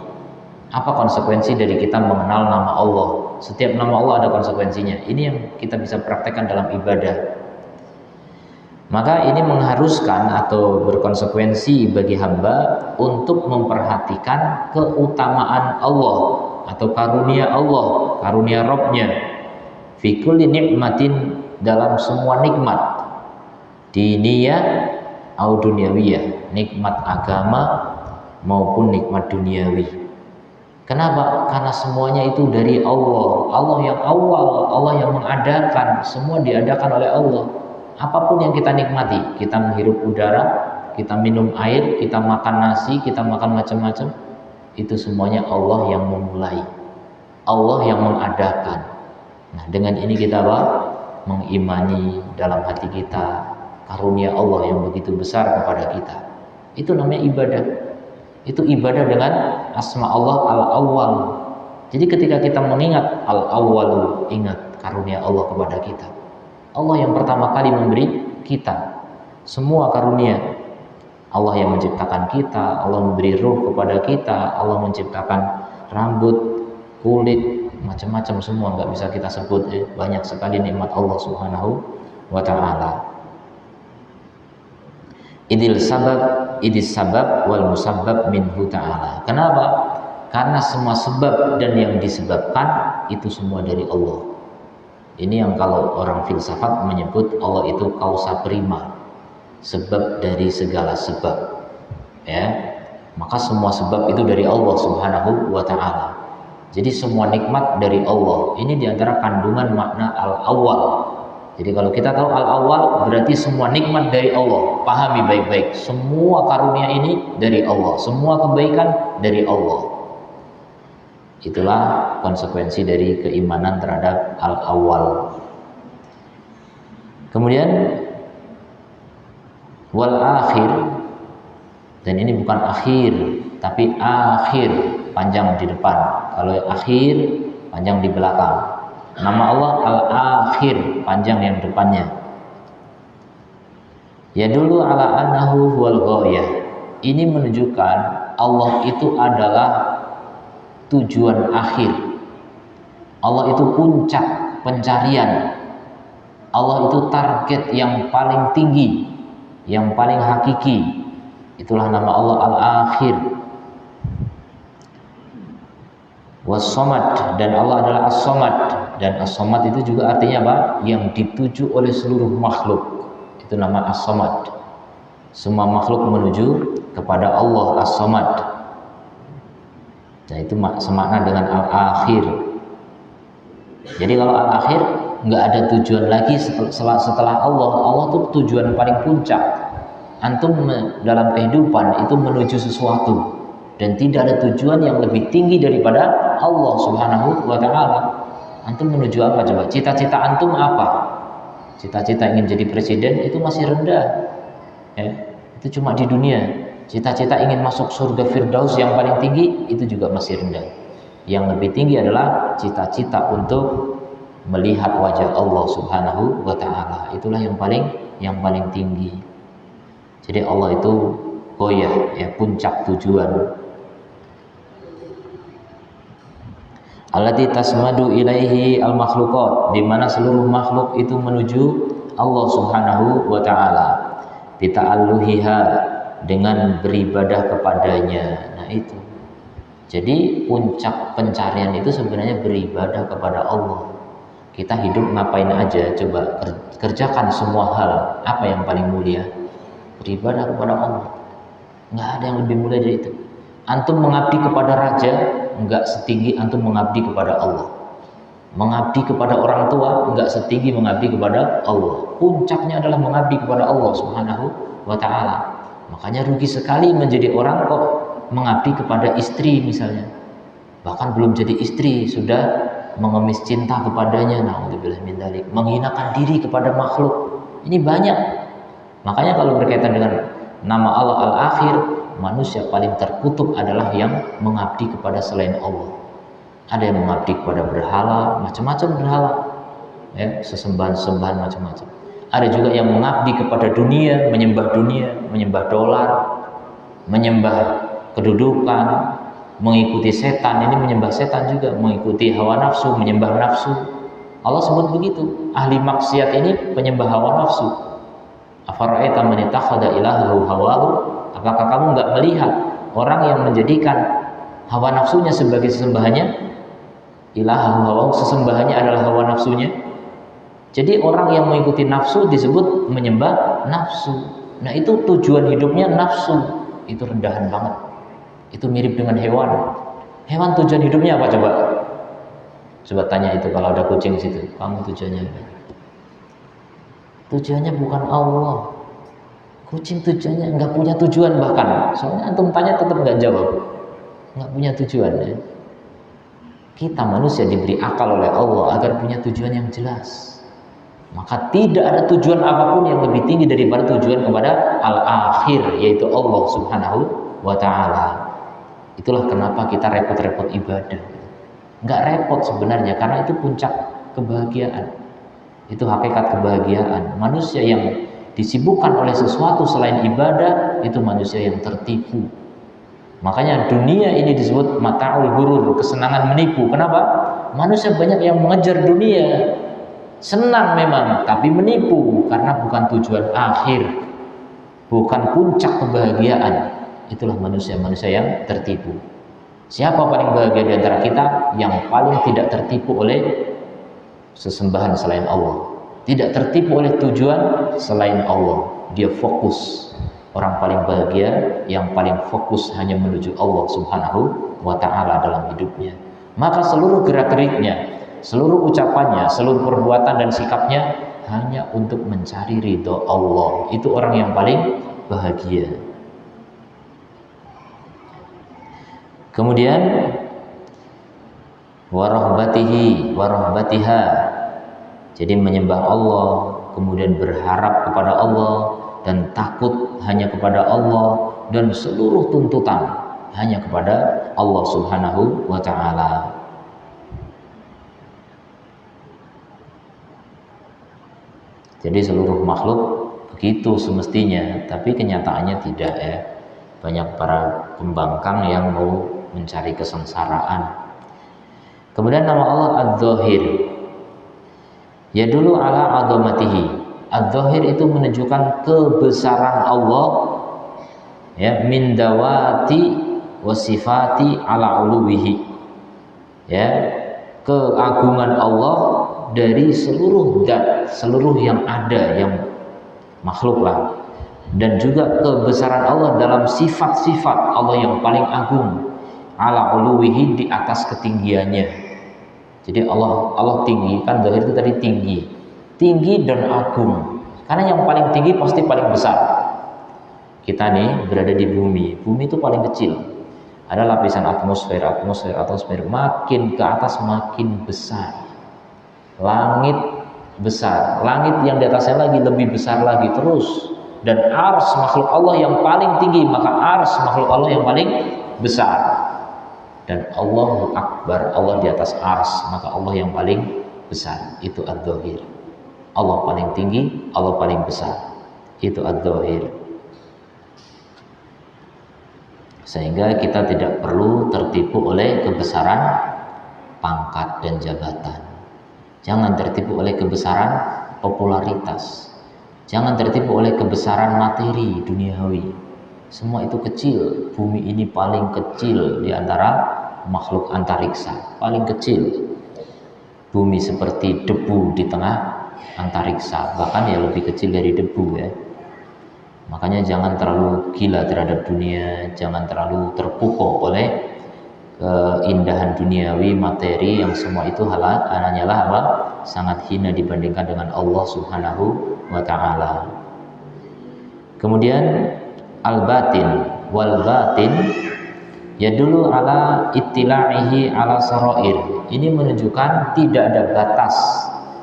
Apa konsekuensi dari kita mengenal nama Allah? Setiap nama Allah ada konsekuensinya. Ini yang kita bisa praktekkan dalam ibadah. Maka ini mengharuskan atau berkonsekuensi bagi hamba untuk memperhatikan keutamaan Allah atau karunia Allah, karunia Rabb-Nya, fi kulli nikmatin, dalam semua nikmat, diniyah au dunyawiyah, nikmat agama maupun nikmat duniawi. Kenapa? Karena semuanya itu dari Allah. Allah yang awal, Allah yang mengadakan, semua diadakan oleh Allah. Apapun yang kita nikmati, kita menghirup udara, kita minum air, kita makan nasi, kita makan macam-macam, itu semuanya Allah yang memulai, Allah yang mengadakan. Nah, dengan ini kita mengimani dalam hati kita karunia Allah yang begitu besar kepada kita. Itu namanya ibadah. Itu ibadah dengan asma Allah al-awwal. Jadi ketika kita mengingat al-awwal, ingat karunia Allah kepada kita. Allah yang pertama kali memberi kita semua karunia. Allah yang menciptakan kita, Allah memberi ruh kepada kita, Allah menciptakan rambut, kulit, macam-macam semua, nggak bisa kita sebut ya. Banyak sekali nikmat Allah Subhanahu wa ta'ala. Idil sabab wal musabbab minhu ta'ala. Kenapa? Karena semua sebab dan yang disebabkan itu semua dari Allah. Ini yang kalau orang filsafat menyebut Allah itu kausa prima, sebab dari segala sebab, ya. Maka semua sebab itu dari Allah Subhanahu wa ta'ala. Jadi semua nikmat dari Allah. Ini diantara kandungan makna al-awwal. Jadi kalau kita tahu al-awwal, berarti semua nikmat dari Allah. Pahami baik-baik, semua karunia ini dari Allah, semua kebaikan dari Allah. Itulah konsekuensi dari keimanan terhadap al-awwal. Kemudian wal akhir, dan ini bukan akhir tapi akhir, panjang di depan. Kalau akhir panjang di belakang. Nama Allah al-akhir, panjang yang depannya. Ya dulu ala annahu wal ghayah. Ini menunjukkan Allah itu adalah tujuan akhir. Allah itu puncak pencarian. Allah itu target yang paling tinggi, yang paling hakiki. Itulah nama Allah al-akhir. Was-somad, dan Allah adalah as-somad, Dan as-somad itu juga artinya apa? Yang dituju oleh seluruh makhluk. Itu nama as-somad. Semua makhluk menuju kepada Allah as-somad. Nah itu semakna dengan al-akhir. Jadi kalau al-akhir nggak ada tujuan lagi setelah Allah. Allah itu tujuan paling puncak. Antum dalam kehidupan itu menuju sesuatu dan tidak ada tujuan yang lebih tinggi daripada Allah Subhanahu wa taala. Antum menuju apa coba? Cita-cita antum apa? Cita-cita ingin jadi presiden itu masih rendah. Ya, itu cuma di dunia. Cita-cita ingin masuk surga Firdaus yang paling tinggi itu juga masih rendah. Yang lebih tinggi adalah cita-cita untuk melihat wajah Allah Subhanahu wa taala. Itulah yang paling tinggi. Jadi Allah itu goyah, ya, puncak tujuan. Allati tasmadu ilaihi al-makhluqat, di mana seluruh makhluk itu menuju Allah Subhanahu wa taala. Bita'alluhiha, dengan beribadah kepadanya. Nah itu. Jadi puncak pencarian itu sebenarnya beribadah kepada Allah. Kita hidup ngapain aja, coba kerjakan semua hal. Apa yang paling mulia? Beribadah kepada Allah. Nggak ada yang lebih mulia dari itu. Antum mengabdi kepada raja nggak setinggi antum mengabdi kepada Allah. Mengabdi kepada orang tua nggak setinggi mengabdi kepada Allah. Puncaknya adalah mengabdi kepada Allah Subhanahu wa taala. Makanya rugi sekali menjadi orang kok mengabdi kepada istri misalnya. Bahkan belum jadi istri sudah mengemis cinta kepadanya, naudzubillah min dzalik, menghinakan diri kepada makhluk. Ini banyak. Makanya kalau berkaitan dengan nama Allah Al-Akhir, manusia paling terkutuk adalah yang mengabdi kepada selain Allah. Ada yang mengabdi kepada berhala, macam-macam berhala, ya, sesembahan-sembahan macam-macam. Ada juga yang mengabdi kepada dunia, menyembah dolar, menyembah kedudukan, mengikuti setan. Ini menyembah setan juga, mengikuti hawa nafsu, menyembah nafsu. Allah sebut begitu. Ahli maksiat ini penyembah hawa nafsu. Afara'aita man ittakhadha ilahahu hawahu, apakah kamu enggak melihat orang yang menjadikan hawa nafsunya sebagai sesembahannya? Ilahahu hawahu, sesembahannya adalah hawa nafsunya. Jadi orang yang mengikuti nafsu disebut menyembah nafsu. Nah itu tujuan hidupnya nafsu. Itu rendahan banget. Itu mirip dengan hewan. Hewan tujuan hidupnya apa coba? Coba tanya itu kalau ada kucing di situ. Kamu tujuannya apa? Tujuannya bukan Allah. Kucing tujuannya nggak punya tujuan bahkan. Soalnya antum tanya tetap nggak jawab. Nggak punya tujuan. Ya. Kita manusia diberi akal oleh Allah agar punya tujuan yang jelas. Maka tidak ada tujuan apapun yang lebih tinggi daripada tujuan kepada al-akhir, yaitu Allah Subhanahu wa ta'ala. Itulah kenapa kita repot-repot ibadah. Nggak repot sebenarnya, karena itu puncak kebahagiaan. Itu hakikat kebahagiaan. Manusia yang disibukkan oleh sesuatu selain ibadah, itu manusia yang tertipu. Makanya dunia ini disebut mata'ul ghurur, kesenangan menipu. Kenapa? Manusia banyak yang mengejar dunia. Senang memang, tapi menipu karena bukan tujuan akhir, bukan puncak kebahagiaan. Itulah manusia-manusia yang tertipu. Siapa paling bahagia di antara kita? Yang paling tidak tertipu oleh sesembahan selain Allah, tidak tertipu oleh tujuan selain Allah. Dia fokus. Orang paling bahagia yang paling fokus hanya menuju Allah Subhanahu wa ta'ala dalam hidupnya. Maka seluruh gerak-geriknya, seluruh ucapannya, seluruh perbuatan dan sikapnya hanya untuk mencari ridho Allah. Itu orang yang paling bahagia. Kemudian warahbatihi warahbatiha, jadi menyembah Allah, kemudian berharap kepada Allah dan takut hanya kepada Allah, dan seluruh tuntutan hanya kepada Allah Subhanahu wa ta'ala. Jadi seluruh makhluk begitu semestinya, tapi kenyataannya tidak, ya. Banyak para pembangkang yang mau mencari kesengsaraan. Kemudian nama Allah Adz-Dzahir, ya dulu ala azamatihi. Adz-Dzahir itu menunjukkan kebesaran Allah, ya, min dawati wa sifati ala uluwihi, ya, keagungan Allah dari seluruh zat, seluruh yang ada, yang makhluk lah, dan juga kebesaran Allah dalam sifat-sifat Allah yang paling agung, ala uluwihi, di atas ketinggiannya. Jadi Allah tinggi, kan zahir itu tadi tinggi dan agung, karena yang paling tinggi pasti paling besar. Kita nih berada di bumi itu paling kecil, ada lapisan atmosfer, makin ke atas makin besar. Langit besar, langit yang di atasnya lagi lebih besar lagi terus, dan ars makhluk Allah yang paling tinggi, maka ars makhluk Allah yang paling besar. Dan Allahu Akbar, Allah di atas ars, maka Allah yang paling besar, itu ad-dhahir. Allah paling tinggi, Allah paling besar, itu ad-dhahir. Sehingga kita tidak perlu tertipu oleh kebesaran pangkat dan jabatan. Jangan tertipu oleh kebesaran popularitas. Jangan tertipu oleh kebesaran materi duniawi. Semua itu kecil. Bumi ini paling kecil di antara makhluk antariksa, paling kecil. Bumi seperti debu di tengah antariksa, bahkan ya lebih kecil dari debu ya. Makanya jangan terlalu gila terhadap dunia, jangan terlalu terpukau oleh keindahan duniawi materi yang semua itu hanyalah apa? Sangat hina dibandingkan dengan Allah Subhanahu wa taala. Kemudian al-batin wal batin ya dulu ala ittila'ihi ala sarair. Ini menunjukkan tidak ada batas,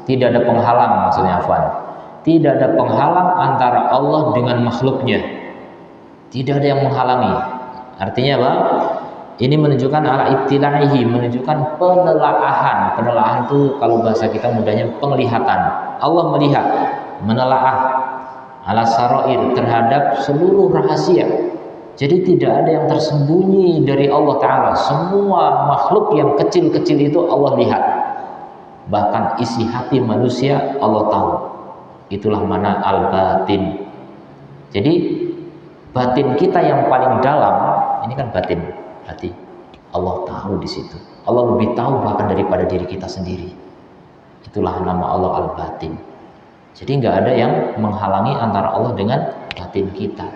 tidak ada penghalang, maksudnya afwan. Tidak ada penghalang antara Allah dengan makhluknya. Tidak ada yang menghalangi. Artinya apa? Ini menunjukkan ala ittila'ihi, menunjukkan penelaahan. Penelaahan itu kalau bahasa kita mudahnya penglihatan. Allah melihat, menelaah ala sarair, terhadap seluruh rahasia. Jadi tidak ada yang tersembunyi dari Allah Ta'ala. Semua makhluk yang kecil-kecil itu Allah lihat. Bahkan isi hati manusia Allah tahu. Itulah mana al-batin. Jadi batin kita yang paling dalam, ini kan batin, hati. Allah tahu di situ. Allah lebih tahu bahkan daripada diri kita sendiri. Itulah nama Allah al-batin. Jadi nggak ada yang menghalangi antara Allah dengan batin kita.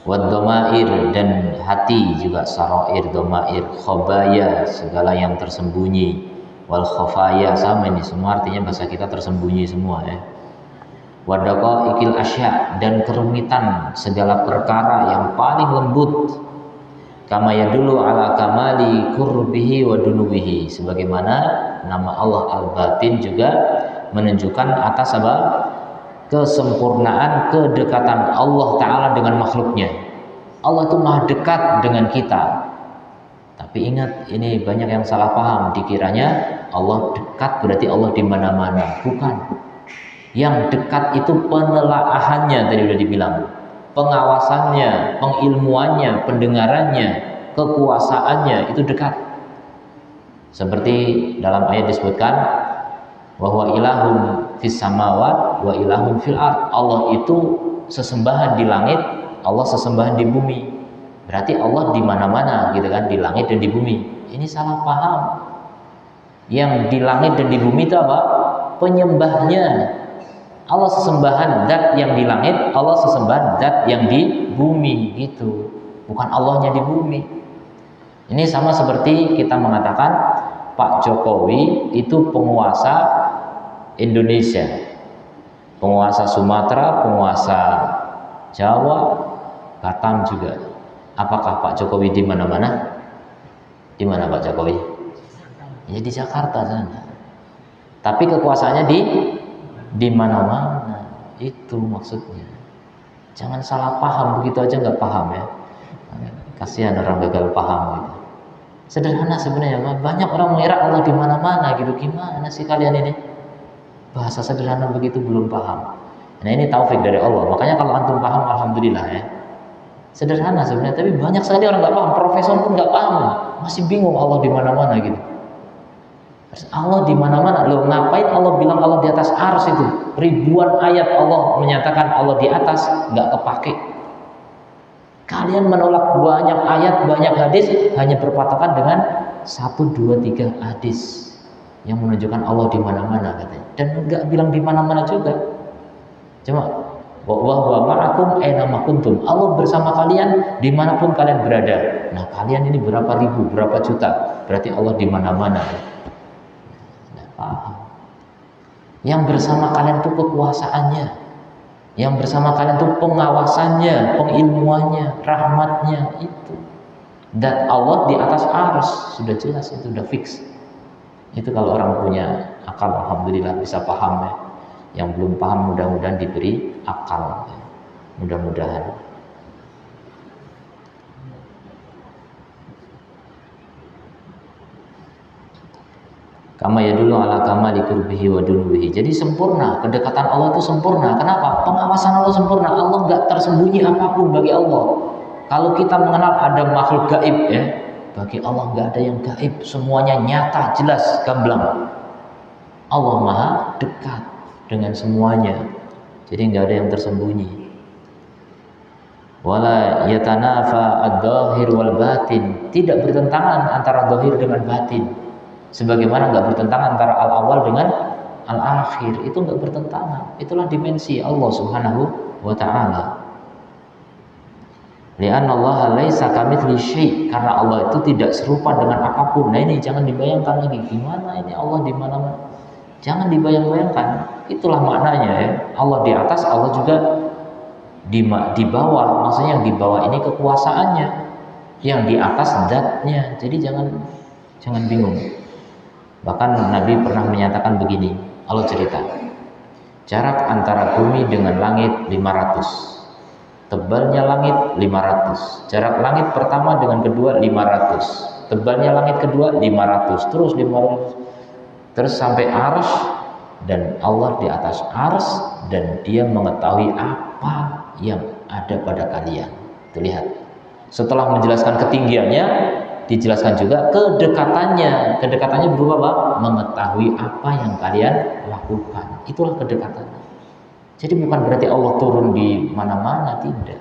Wad-dhamair, dan hati juga sarair, dhamair, khobaya, segala yang tersembunyi, wal khofaya, sama ini semua artinya bahasa kita tersembunyi semua ya. Wadaqaiqil asya, dan kerumitan segala perkara yang paling lembut, kama yadullu ala kamali qurbihi wa dunubihi, sebagaimana nama Allah al-batin juga menunjukkan atas apa? Kesempurnaan kedekatan Allah Ta'ala dengan makhluknya. Allah itu maha dekat dengan kita. Tapi ingat, ini banyak yang salah paham, dikiranya Allah dekat berarti Allah di mana-mana. Bukan. Yang dekat itu penelaahannya, tadi sudah dibilang, pengawasannya, pengilmuannya, pendengarannya, kekuasaannya, itu dekat. Seperti dalam ayat disebutkan, bahwa ilahun fis samawat wa ilahun fil ard. Allah itu sesembahan di langit, Allah sesembahan di bumi. Berarti Allah di mana-mana gitu kan, di langit dan di bumi. Ini salah paham. Yang di langit dan di bumi itu apa? Penyembahnya. Allah sesembahan zat yang di langit, Allah sesembahan zat yang di bumi gitu. Bukan Allahnya di bumi. Ini sama seperti kita mengatakan Pak Jokowi itu penguasa Indonesia, penguasa Sumatera, penguasa Jawa, Batam juga. Apakah Pak Jokowi di mana-mana? Di mana Pak Jokowi? Ya di Jakarta sana. Tapi kekuasaannya di mana-mana. Itu maksudnya. Jangan salah paham, begitu aja nggak paham ya. Kasihan orang gagal paham gitu. Sederhana sebenarnya, banyak orang mengira Allah di mana-mana gitu. Gimana sih kalian ini? Bahasa sederhana begitu belum paham. Nah ini taufik dari Allah. Makanya kalau antum paham, alhamdulillah ya. Sederhana sebenarnya, tapi banyak sekali orang nggak paham. Profesor pun nggak paham, masih bingung Allah di mana-mana gitu. Allah di mana-mana. Loh, ngapain Allah bilang Allah di atas ars itu? Ribuan ayat Allah menyatakan Allah di atas, nggak kepake. Kalian menolak banyak ayat, banyak hadis, hanya berpatokan dengan 1, 2, 3 hadis yang menunjukkan Allah di mana-mana katanya. Dan enggak bilang di mana-mana juga. Cuma wa ma'akum aina ma kuntum. Allah bersama kalian dimanapun kalian berada. Nah, kalian ini berapa ribu, berapa juta? Berarti Allah di mana-mana. Nah, paham. Yang bersama kalian itu kekuasaannya. Yang bersama kalian itu pengawasannya, pengilmuannya, rahmatnya itu. Dan Allah di atas arsy, sudah jelas itu, sudah fix. Itu kalau orang punya akal, alhamdulillah bisa paham ya. Yang belum paham mudah-mudahan diberi akal ya. Mudah-mudahan. Kama yadullu ala kamali qurbihi wa dunubihi. Jadi sempurna, kedekatan Allah itu sempurna. Kenapa? Pengawasan Allah sempurna. Allah enggak tersembunyi apapun bagi Allah. Kalau kita mengenal ada makhluk gaib ya, bagi Allah enggak ada yang gaib, semuanya nyata, jelas, gamblang. Allah Maha dekat dengan semuanya. Jadi enggak ada yang tersembunyi. Wala yatanafa ad-dhahir wal batin. Tidak bertentangan antara zahir dengan batin. Sebagaimana enggak bertentangan antara al-awal dengan al-akhir, itu enggak bertentangan. Itulah dimensi Allah Subhanahu wa taala. Li'anna Allah laisa kamitslihi syai', karena Allah itu tidak serupa dengan apapun. Nah, ini jangan dibayangkan lagi gimana ini Allah di mana-mana. Jangan dibayang-bayangkan. Itulah maknanya ya. Allah di atas, Allah juga di bawah. Maksudnya yang di bawah ini kekuasaannya, yang di atas zatnya. Jadi jangan bingung. Bahkan Nabi pernah menyatakan begini, Allah cerita, jarak antara bumi dengan langit 500, tebalnya langit 500, jarak langit pertama dengan kedua 500, tebalnya langit kedua 500, terus 500, terus sampai arsy, dan Allah di atas arsy, dan dia mengetahui apa yang ada pada kalian. Tuh lihat, setelah menjelaskan ketinggiannya, dijelaskan juga kedekatannya. Kedekatannya berupa apa? Mengetahui apa yang kalian lakukan. Itulah kedekatannya. Jadi bukan berarti Allah turun di mana-mana, tidak.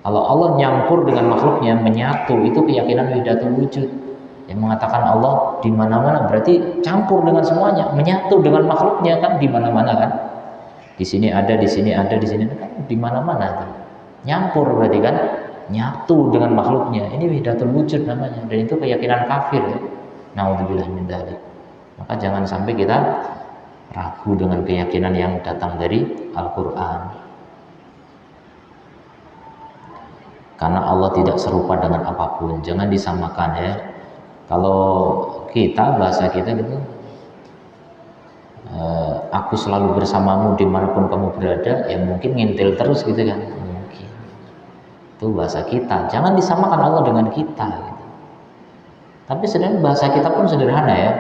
Kalau Allah nyampur dengan makhluknya, menyatu, itu keyakinan wahdatul wujud. Yang mengatakan Allah di mana-mana berarti campur dengan semuanya, menyatu dengan makhluknya kan di mana-mana kan. Di sini ada, di sini ada, di sini kan di mana-mana kan. Nyampur berarti kan nyatu dengan makhluknya. Ini wahdatul wujud namanya, dan itu keyakinan kafir ya. Naudzubillah min dzalik. Maka jangan sampai kita ragu dengan keyakinan yang datang dari Al-Qur'an. Karena Allah tidak serupa dengan apapun. Jangan disamakan ya. Kalau kita, bahasa kita gitu, aku selalu bersamamu dimanapun kamu berada, ya mungkin ngintil terus gitu kan. Itu bahasa kita. Jangan disamakan Allah dengan kita gitu. Tapi sebenarnya bahasa kita pun sederhana ya.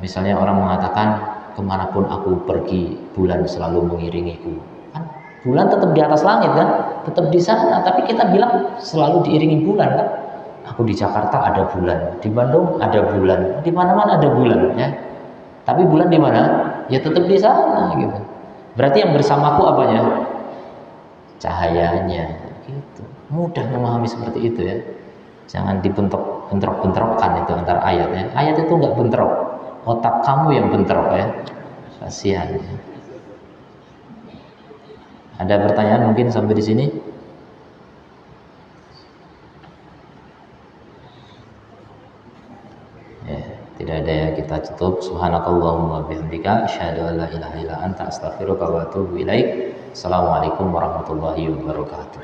Misalnya orang mengatakan, kemanapun aku pergi bulan selalu mengiringiku. Kan bulan tetap di atas langit kan, tetap di sana. Tapi kita bilang selalu diiringi bulan kan. Aku di Jakarta ada bulan, di Bandung ada bulan, di mana-mana ada bulan ya. Tapi bulan di mana? Ya tetap di sana gitu. Berarti yang bersamaku apanya? Cahayanya gitu. Mudah memahami seperti itu ya. Jangan bentrok-bentrokkan itu antara ayat ya. Ayat itu enggak bentrok, otak kamu yang bentrok ya. Kasihan ya. Ada pertanyaan mungkin sampai di sini? Ya, tidak ada ya, kita tutup. Subhanakallahumma bihamdika asyhadu an la ilaha illa anta astaghfiruka wa atubu ilaik. Assalamualaikum warahmatullahi wabarakatuh.